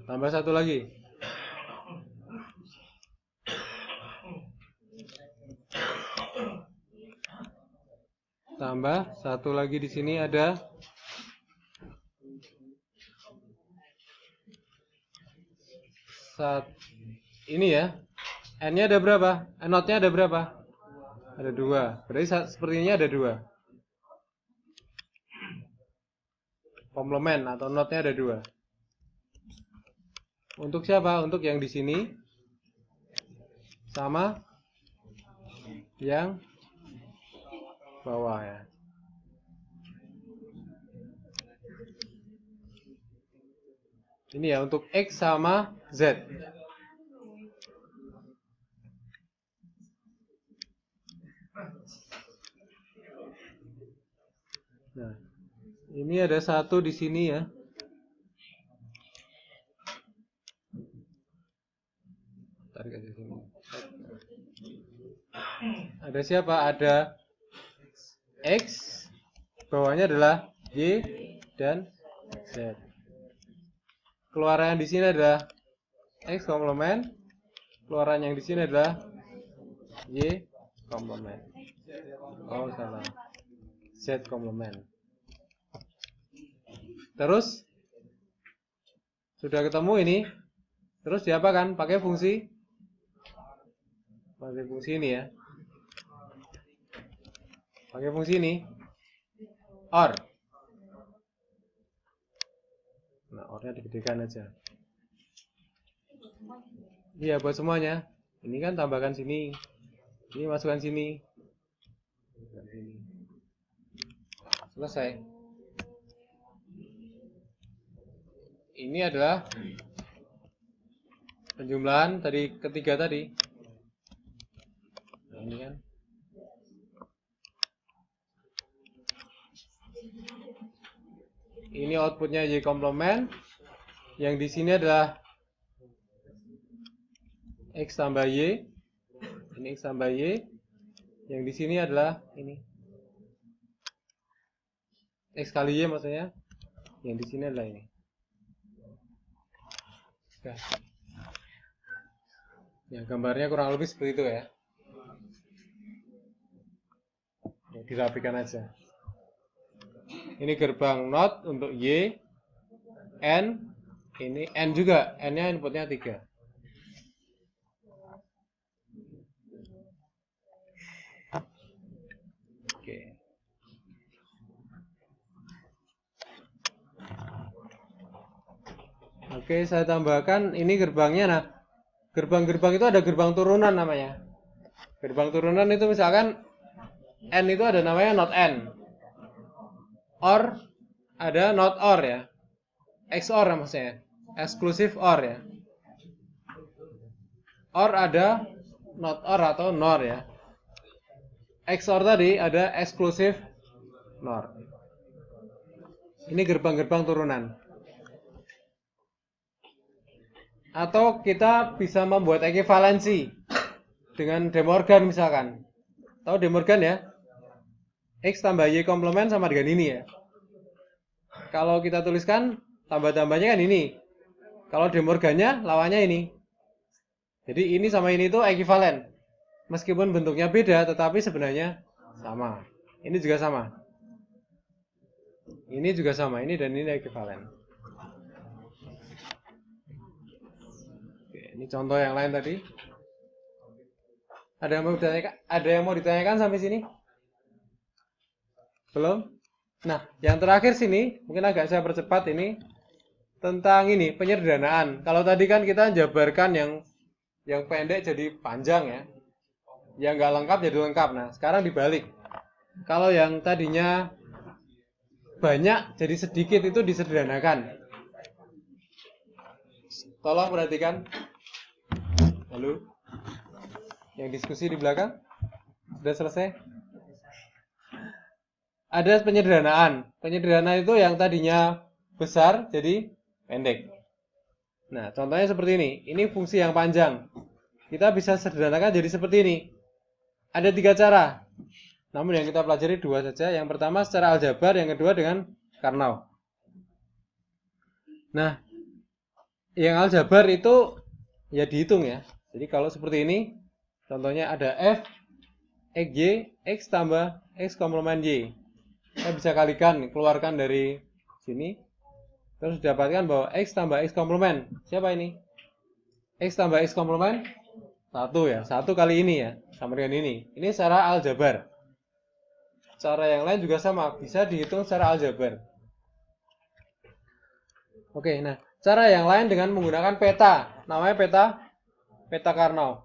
Tambah satu lagi. Tambah satu lagi di sini ada ini ya. N-nya ada berapa? Not-nya ada berapa? Ada 2. Berarti sepertinya ada 2. Komplement atau not-nya ada 2. Untuk siapa? Untuk yang di sini sama yang bawah ya. Ini ya untuk X sama Z. Nah, ini ada 1 di sini ya. Tarik aja sini. Ada siapa? Ada X, bawahnya adalah Y dan Z. Keluaran yang di sini adalah X komplement, keluaran yang di sini adalah Y komplement. Oh, salah. Z komplement. Terus sudah ketemu ini. Terus diapakan? Pakai fungsi ini ya. Pakai fungsi ini. OR. Nah, OR-nya digedekan aja. Iya, buat semuanya. Ini kan tambahkan sini. Ini masukkan sini. Selesai. Ini adalah penjumlahan tadi ketiga tadi. Nah, ini kan. Ini outputnya Y komplement. Yang di sini adalah X tambah Y. Ini X tambah Y. Yang di sini adalah ini. X kali Y maksudnya. Yang di sini adalah ini. Oke. Ya, gambarnya kurang lebih seperti itu ya. Ya, dirapikan aja. Ini gerbang NOT untuk Y, N, ini N juga, N-nya inputnya 3. Oke. Oke, saya tambahkan ini gerbangnya. Nah, gerbang-gerbang itu ada gerbang turunan namanya. Gerbang turunan itu misalkan N itu ada namanya not N. OR ada not OR ya. XOR maksudnya. Eksklusif OR ya. OR ada not OR atau NOR ya. XOR tadi ada eksklusif NOR. Ini gerbang-gerbang turunan. Atau kita bisa membuat ekivalensi dengan De Morgan misalkan. Tahu De Morgan ya? X tambah Y komplement sama dengan ini ya. Kalau kita tuliskan tambah-tambahnya kan ini. Kalau De Morgannya lawannya ini. Jadi ini sama ini itu ekivalen. Meskipun bentuknya beda tetapi sebenarnya sama. Ini juga sama. Ini juga sama. Ini dan ini ekivalen. Oke, ini contoh yang lain tadi. Ada yang mau ditanyakan sampai sini? Belum? Nah, yang terakhir sini, mungkin agak saya percepat ini, tentang ini, penyederhanaan. Kalau tadi kan kita jabarkan yang pendek jadi panjang ya. Yang nggak lengkap jadi lengkap. Nah, sekarang dibalik. Kalau yang tadinya banyak jadi sedikit itu disederhanakan. Tolong perhatikan. Halo? Yang diskusi di belakang? Sudah selesai? Ada penyederhanaan. Penyederhanaan itu yang tadinya besar jadi pendek. Nah, contohnya seperti ini. Ini fungsi yang panjang. Kita bisa sederhanakan jadi seperti ini. Ada 3 cara. Namun yang kita pelajari 2 saja. Yang pertama secara aljabar, yang kedua dengan Karnaugh. Nah, yang aljabar itu ya dihitung ya. Jadi kalau seperti ini, contohnya ada F, X, Y, X tambah X komplement Y. Saya bisa kalikan, keluarkan dari sini. Terus dapatkan bahwa X tambah X komplement. Siapa ini? X tambah X komplement 1 ya. 1 kali ini ya. Sama dengan ini. Ini secara aljabar. Cara yang lain juga sama. Bisa dihitung secara aljabar. Oke, nah. Cara yang lain dengan menggunakan peta. Namanya peta Karnaugh.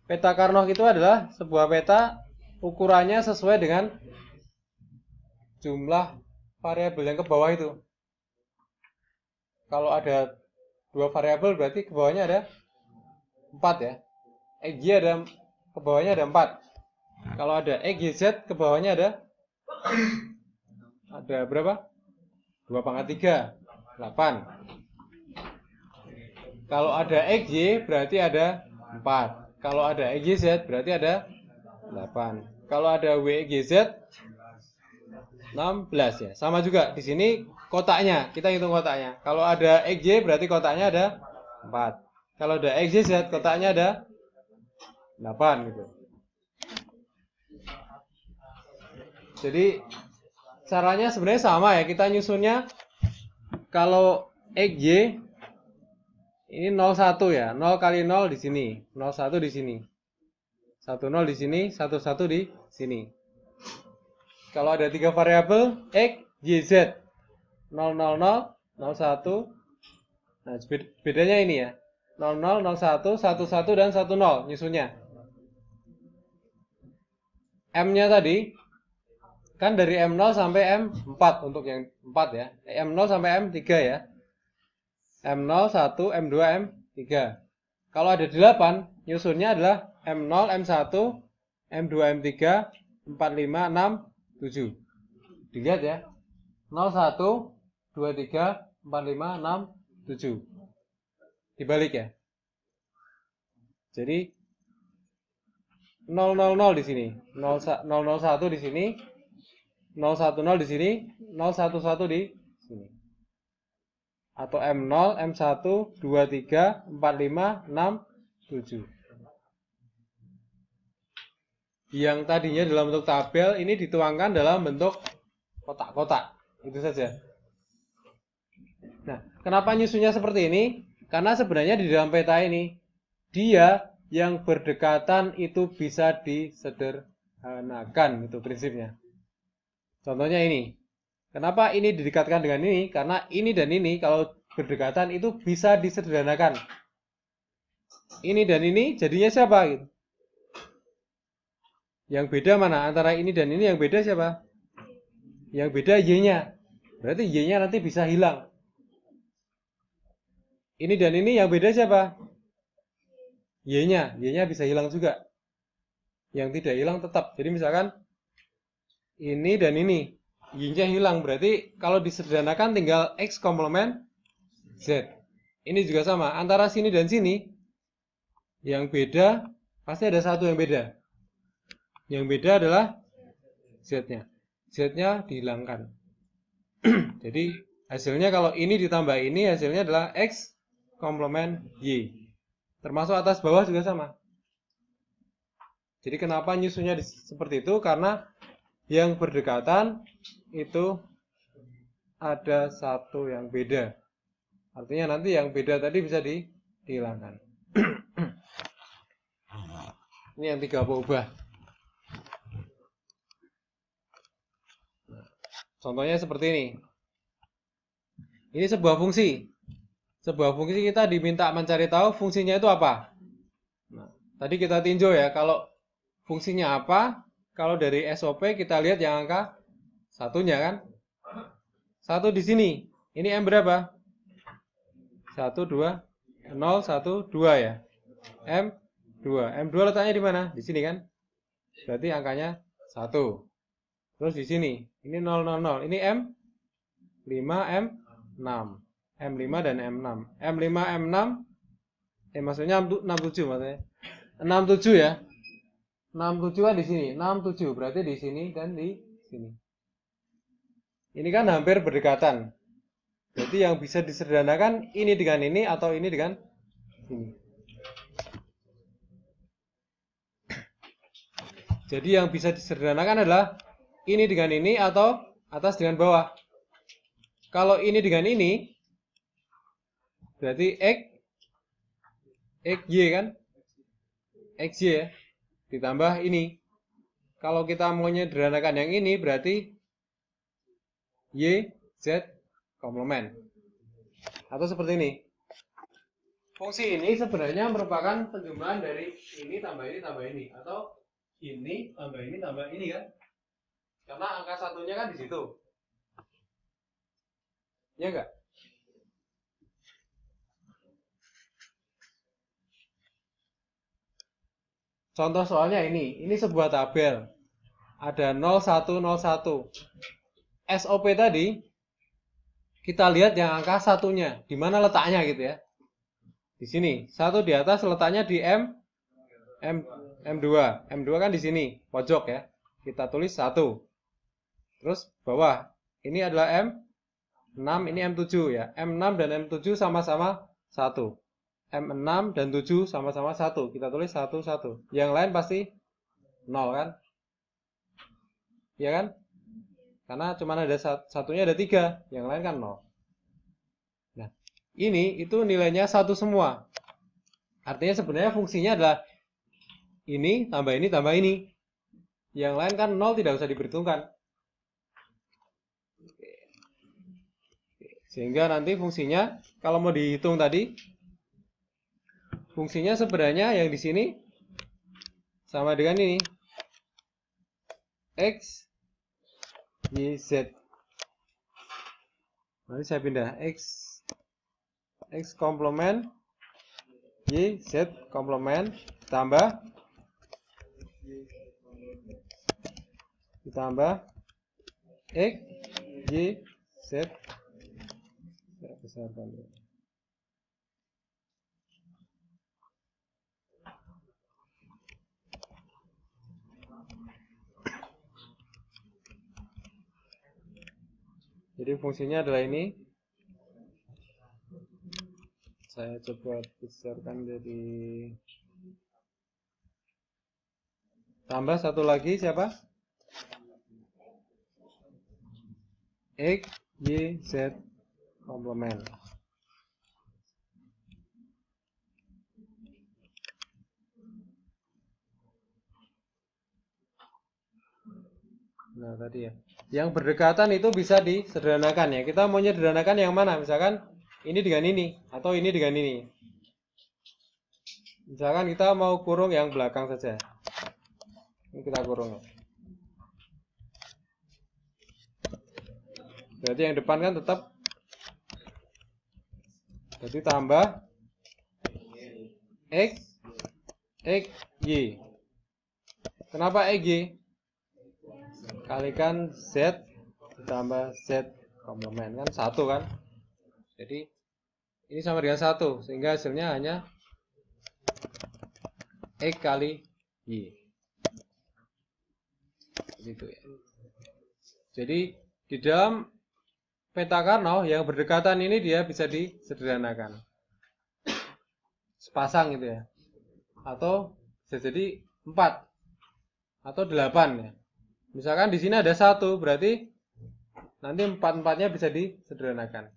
Peta Karnaugh itu adalah sebuah peta ukurannya sesuai dengan jumlah variabel yang ke bawah itu. Kalau ada 2 variabel berarti ke bawahnya ada 4 ya. XY ada ke bawahnya ada 4. Kalau ada XYZ ke bawahnya ada berapa? 2 pangkat 3, 8. Kalau ada XY berarti ada 4. Kalau ada XYZ berarti ada 8. Kalau ada WXYZ 16 ya. Sama juga di sini kotaknya, kita hitung kotaknya. Kalau ada XY berarti kotaknya ada 4. Kalau ada XYZ kotaknya ada 8 gitu. Jadi caranya sebenarnya sama ya. Kita nyusunnya kalau XY ini 01 ya. 0 kali 0 di sini, 01 di sini. 10 di sini, 11 di sini. Kalau ada 3 variabel X, Y, Z 000, 01. Nah, bedanya ini ya. 00, 01, 11 dan 10 nyusunnya. M-nya tadi kan dari M0 sampai M4 untuk yang 4 ya. M0 sampai M3 ya. M0, 1, M2, M3. Kalau ada 8, nyusunnya adalah M0, M1, M2, M3, 4, 5, 6, 7. Dilihat ya. 0, 1, 2, 3, 4, 5, 6, 7. Dibalik ya. Jadi 000 di sini, 001 di sini, 010 di sini, 011 di sini. Atau M0, M1, 2, 3, 4, 5, 6, 7. Yang tadinya dalam bentuk tabel ini dituangkan dalam bentuk kotak-kotak. Itu saja. Nah, kenapa nyusunnya seperti ini? Karena sebenarnya di dalam peta ini, dia yang berdekatan itu bisa disederhanakan. Itu prinsipnya. Contohnya ini. Kenapa ini didekatkan dengan ini? Karena ini dan ini kalau berdekatan itu bisa disederhanakan. Ini dan ini jadinya siapa? Gitu. Yang beda mana? Antara ini dan ini yang beda siapa? Yang beda Y-nya. Berarti Y-nya nanti bisa hilang. Ini dan ini yang beda siapa? Y-nya. Y-nya bisa hilang juga. Yang tidak hilang tetap. Jadi misalkan ini dan ini. Y-nya hilang, berarti kalau disederhanakan tinggal X komplement Z. Ini juga sama, antara sini dan sini, yang beda, pasti ada satu yang beda. Yang beda adalah Z-nya. Z-nya dihilangkan. Jadi hasilnya kalau ini ditambah ini, hasilnya adalah X komplement Y. Termasuk atas bawah juga sama. Jadi kenapa nyusunnya seperti itu? Karena yang berdekatan itu ada satu yang beda. Artinya nanti yang beda tadi bisa dihilangkan. Ini yang 3 ubah. Contohnya seperti ini. Ini sebuah fungsi. Sebuah fungsi kita diminta mencari tahu fungsinya itu apa. Nah, tadi kita tinjau ya, kalau fungsinya apa, kalau dari SOP kita lihat yang angka satunya kan. 1 di sini. Ini M berapa? 1, 2, 0, 1, 2 ya. M2. M2 letaknya di mana? Di sini kan. Berarti angkanya 1. Terus di sini. Ini 0, 0, 0. Ini M5, M6. M5 dan M6. M5, M6. Maksudnya 67 maksudnya. 67 ya. 67 kan di sini. 67 berarti di sini dan di sini. Ini kan hampir berdekatan. Berarti yang bisa disederhanakan ini dengan ini atau ini dengan ini. Jadi yang bisa disederhanakan adalah ini dengan ini atau atas dengan bawah. Kalau ini dengan ini, berarti X, Y kan? XY ya, ditambah ini. Kalau kita mau menyederhanakan yang ini berarti Y, Z, komplement. Atau seperti ini. Fungsi ini sebenarnya merupakan penjumlahan dari ini tambah ini tambah ini. Atau ini tambah ini kan. Karena angka satunya kan di situ. Ya enggak? Contoh soalnya ini sebuah tabel. Ada 0101. SOP tadi kita lihat yang angka satunya, di mana letaknya gitu ya. Di sini, satu di atas letaknya di M2. M2 kan di sini, pojok ya. Kita tulis 1. Terus bawah, ini adalah M6, ini M7 ya. M6 dan M7 sama-sama 1. M6 dan 7 sama-sama 1. Kita tulis 1, 1. Yang lain pasti 0 kan? Iya kan? Karena cuma ada satunya ada 3. Yang lain kan 0. Nah, itu nilainya 1 semua. Artinya sebenarnya fungsinya adalah ini tambah ini tambah ini. Yang lain kan 0 tidak usah diperhitungkan. Sehingga nanti fungsinya kalau mau dihitung tadi, fungsinya sebenarnya yang di sini sama dengan ini. X, Y, Z. Nanti saya pindah X komplement, Y, Z komplement, ditambah X, Y, Z. Saya besarkan ya. Jadi fungsinya adalah ini. Saya coba besarkan jadi tambah satu lagi siapa? X, Y, Z komplement. Nah tadi ya, yang berdekatan itu bisa disederhanakan ya. Kita mau menyederhanakan yang mana? Misalkan ini dengan ini atau ini dengan ini. Misalkan kita mau kurung yang belakang saja. Ini kita kurung. Berarti yang depan kan tetap. Jadi tambah X, Y. Kenapa X, Y? Kalikan Z ditambah Z komplement kan 1 kan. Jadi ini sama dengan 1 sehingga hasilnya hanya X kali Y. Gitu ya. Jadi di dalam peta Karnaugh yang berdekatan ini dia bisa disederhanakan. Sepasang gitu ya. Atau bisa jadi 4 atau 8 ya. Misalkan di sini ada 1, berarti nanti 4-4-nya bisa disederhanakan.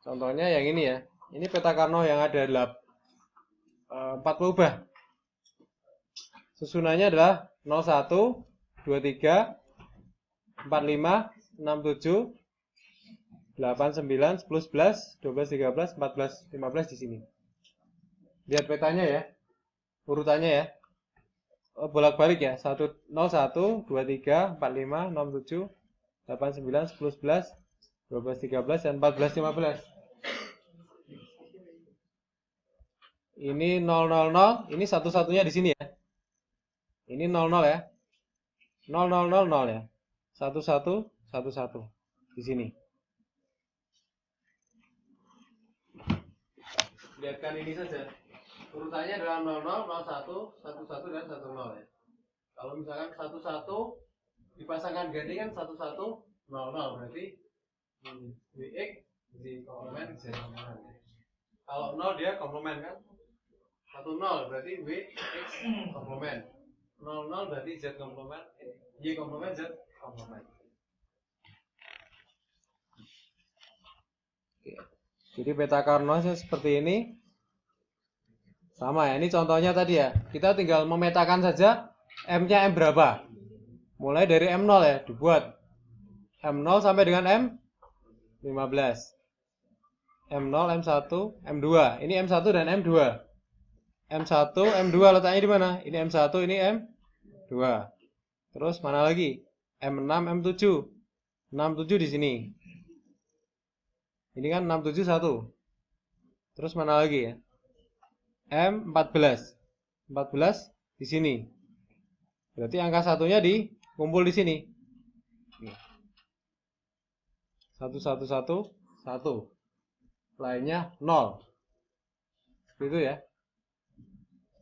Contohnya yang ini ya. Ini peta Karnaugh yang ada 4 pelubah. Susunannya adalah 01, 23, 45, 67, 89, 10, 11, 12, 13, 14, 15 di sini. Lihat petanya ya. Urutannya ya. Bolak-balik ya. 01, 23, 45, 67, 89, 10, 11, 12, 13, dan 14, 15. Ini 000, ini satu-satunya di sini ya. Ini 00 ya. 0000 ya. 1111 di sini. Lihatkan ini saja. Urutannya adalah 00, 01, 11 dan 10 ya. Kalau misalkan 11 dipasangkan gandengan 1100 berarti WX di komplement Z komplement. Kalau 0 dia komplement kan? 10 berarti WX komplement. 00 berarti Z komplement, Y komplement, Z komplement. Oke. Jadi peta Karnaugh seperti ini. Sama ya, ini contohnya tadi ya. Kita tinggal memetakan saja M-nya M berapa. Mulai dari M0 ya, dibuat M0 sampai dengan M15. M0, M1, M2. Ini M1 dan M2. M1, M2 letaknya di mana? Ini M1, ini M2. Terus mana lagi? M6, M7. 67 di sini. Ini kan 67 1. Terus mana lagi ya? M14. 14 di sini. Berarti angka satunya dikumpul di sini. 1 1 1 1. Lainnya 0. Gitu ya.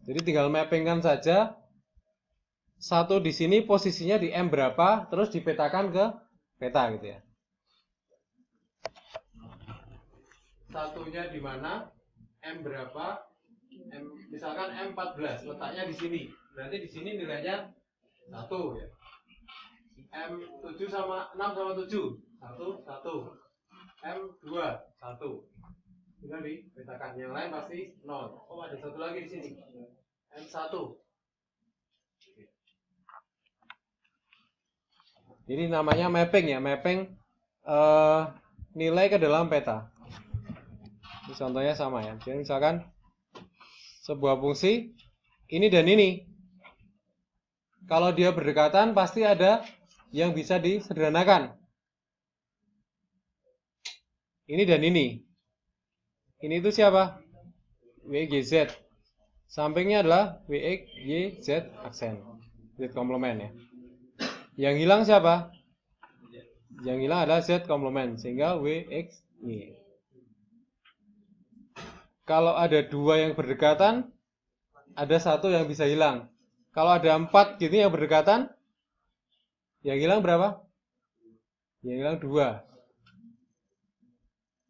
Jadi tinggal mappingkan saja 1 di sini posisinya di M berapa, terus dipetakan ke peta gitu ya. Satunya di mana? M berapa? Misalkan M14, letaknya di sini. Berarti di sini nilainya 1 ya. M7 sama 6 sama 7. 1 1. M2 1. Tinggal dipetakan, yang lain pasti 0. Oh, ada satu lagi di sini. M1. Jadi namanya mapping ya, mapping nilai ke dalam peta. Ini contohnya sama ya. Jadi misalkan sebuah fungsi ini dan ini. Kalau dia berdekatan pasti ada yang bisa disederhanakan. Ini dan ini. Ini itu siapa? WGZ. Sampingnya adalah WXYZ aksen. Z komplement ya. Yang hilang siapa? Yang hilang adalah Z komplement. Sehingga WXY. Kalau ada dua yang berdekatan, ada satu yang bisa hilang. Kalau ada 4 gitu yang berdekatan, yang hilang berapa? Yang hilang 2.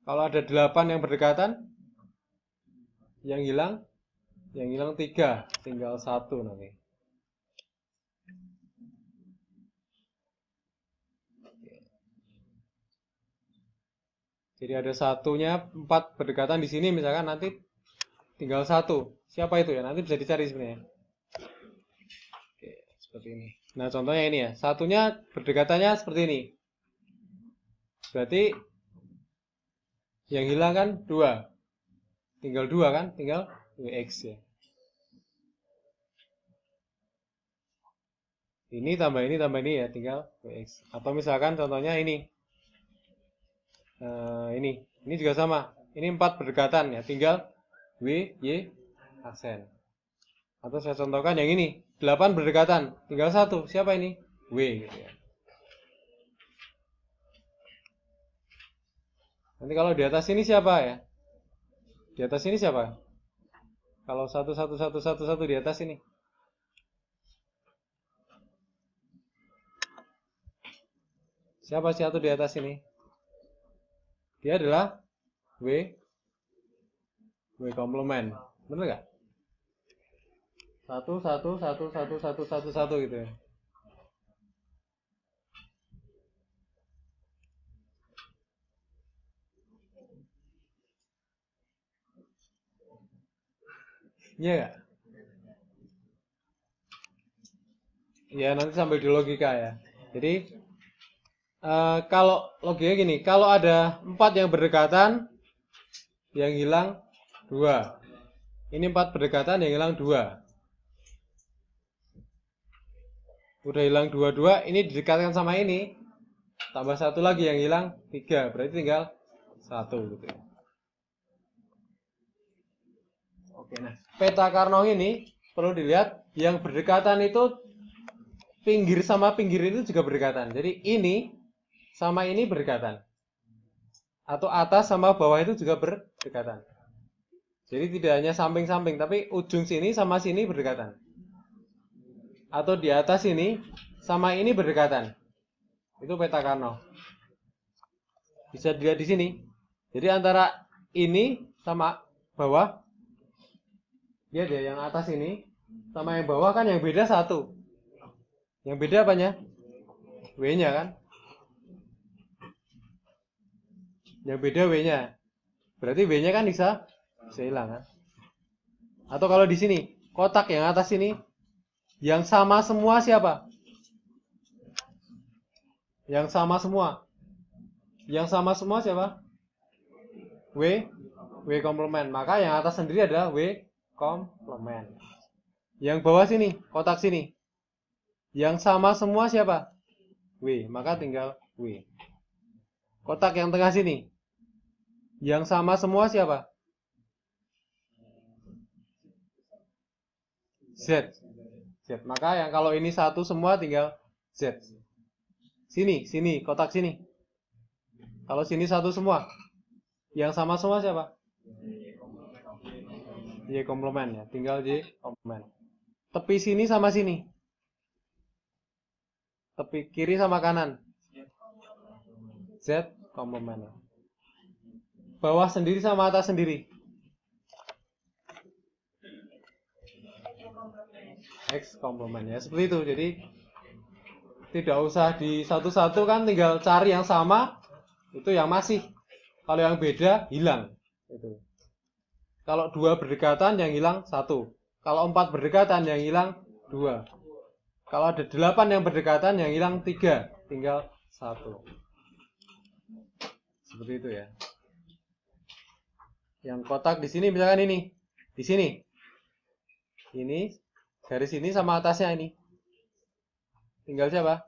Kalau ada 8 yang berdekatan, yang hilang 3, tinggal 1 nanti. Jadi ada satunya 4 berdekatan di sini, misalkan nanti tinggal 1. Siapa itu ya? Nanti bisa dicari sebenarnya. Oke, seperti ini. Nah, contohnya ini ya. Satunya berdekatannya seperti ini. Berarti yang hilang kan 2. Tinggal 2 kan? Tinggal WX ya. Ini tambah ini ya, tinggal WX. Atau misalkan contohnya ini. Ini juga sama. Ini 4 berdekatan ya, tinggal W, Y, aksen. Atau saya contohkan yang ini, 8 berdekatan, tinggal 1. Siapa ini? W gitu ya. Nanti kalau di atas ini siapa ya? Di atas ini siapa? Kalau 1 1 1 1 1 di atas ini. Siapa satu di atas ini? Dia adalah W komplement. Benar nggak? 1 1 1 1 1 1 1 gitu ya. Iya nggak? Ya nanti sambil di logika ya. Jadi kalau logikanya gini, kalau ada 4 yang berdekatan, yang hilang 2. Ini 4 berdekatan, yang hilang 2. Udah hilang 2, ini didekatkan sama ini, tambah 1 lagi yang hilang 3, berarti tinggal 1 gitu ya. Oke, nah peta Carnot ini perlu dilihat, yang berdekatan itu pinggir sama pinggir itu juga berdekatan. Jadi ini sama ini berdekatan. Atau atas sama bawah itu juga berdekatan. Jadi tidak hanya samping-samping, tapi ujung sini sama sini berdekatan. Atau di atas ini sama ini berdekatan. Itu peta Carnot. Bisa dilihat di sini. Jadi antara ini sama bawah, lihat ya, yang atas ini sama yang bawah kan yang beda 1. Yang beda apanya? W-nya kan? Yang beda W-nya. Berarti W-nya kan bisa hilang kan? Atau kalau di sini, kotak yang atas ini, yang sama semua siapa? Yang sama semua. Yang sama semua siapa? W komplement. Maka yang atas sendiri adalah W komplement. Yang bawah sini, kotak sini. Yang sama semua siapa? W. Maka tinggal W. Kotak yang tengah sini. Yang sama semua siapa? Z. Z. Maka yang kalau ini satu semua tinggal Z. Sini, kotak sini. Kalau sini satu semua. Yang sama semua siapa? Y komplement ya. Tinggal Y komplement. Tepi sini sama sini. Tepi kiri sama kanan. Z komplement. Bawah sendiri sama atas sendiri. X komplement ya. Seperti itu. Jadi tidak usah di satu-satu kan, tinggal cari yang sama. Itu yang masih. Kalau yang beda hilang. Itu. Kalau 2 berdekatan yang hilang 1. Kalau 4 berdekatan yang hilang 2. Kalau ada 8 yang berdekatan yang hilang 3. Tinggal 1. Seperti itu ya. Yang kotak di sini misalkan ini. Di sini. Ini garis ini sama atasnya ini. Tinggal siapa?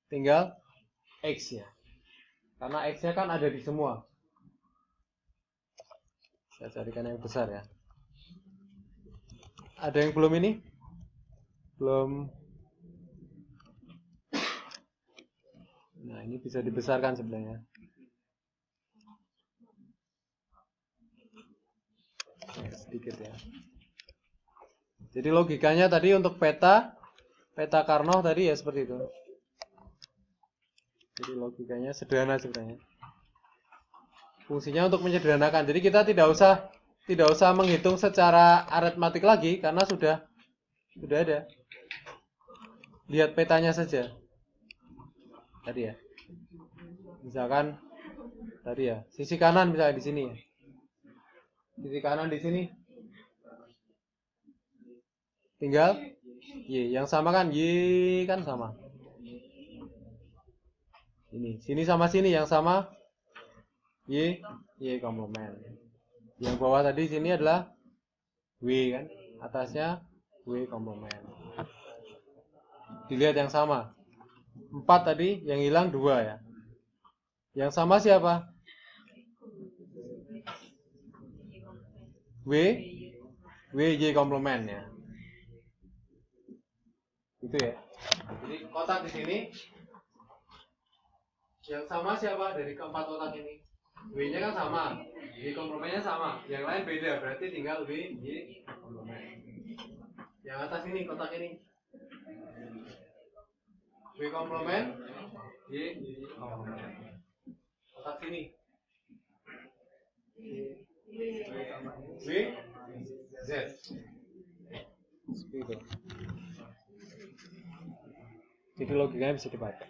Tinggal X-nya. Karena X-nya kan ada di semua. Saya carikan yang besar ya. Ada yang belum ini? Belum. Nah, ini bisa dibesarkan sebenarnya. Sedikit ya. Jadi logikanya tadi untuk peta Carnot tadi ya seperti itu. Jadi logikanya sederhana sebenarnya. Fungsinya untuk menyederhanakan. Jadi kita tidak usah menghitung secara aritmatik lagi karena sudah ada. Lihat petanya saja. Tadi ya. Misalkan tadi ya, sisi kanan misalnya di sini ya. Sisi kanan di sini. Tinggal Y, yang sama kan Y kan sama. Ini, sini sama sini yang sama Y komplement. Yang bawah tadi sini adalah W kan, atasnya W komplement. Dilihat yang sama. 4 tadi, yang hilang 2 ya. Yang sama siapa? W Y komplement ya. Itu ya. Jadi kotak di sini yang sama siapa dari keempat kotak ini? W-nya kan sama, Y komplementnya sama. Yang lain beda, berarti tinggal W Y komplement. Yang atas ini kotak ini W komplement Y komplement. Kotak sini W Z. Seperti itu. Jadi logikanya bisa dibaca.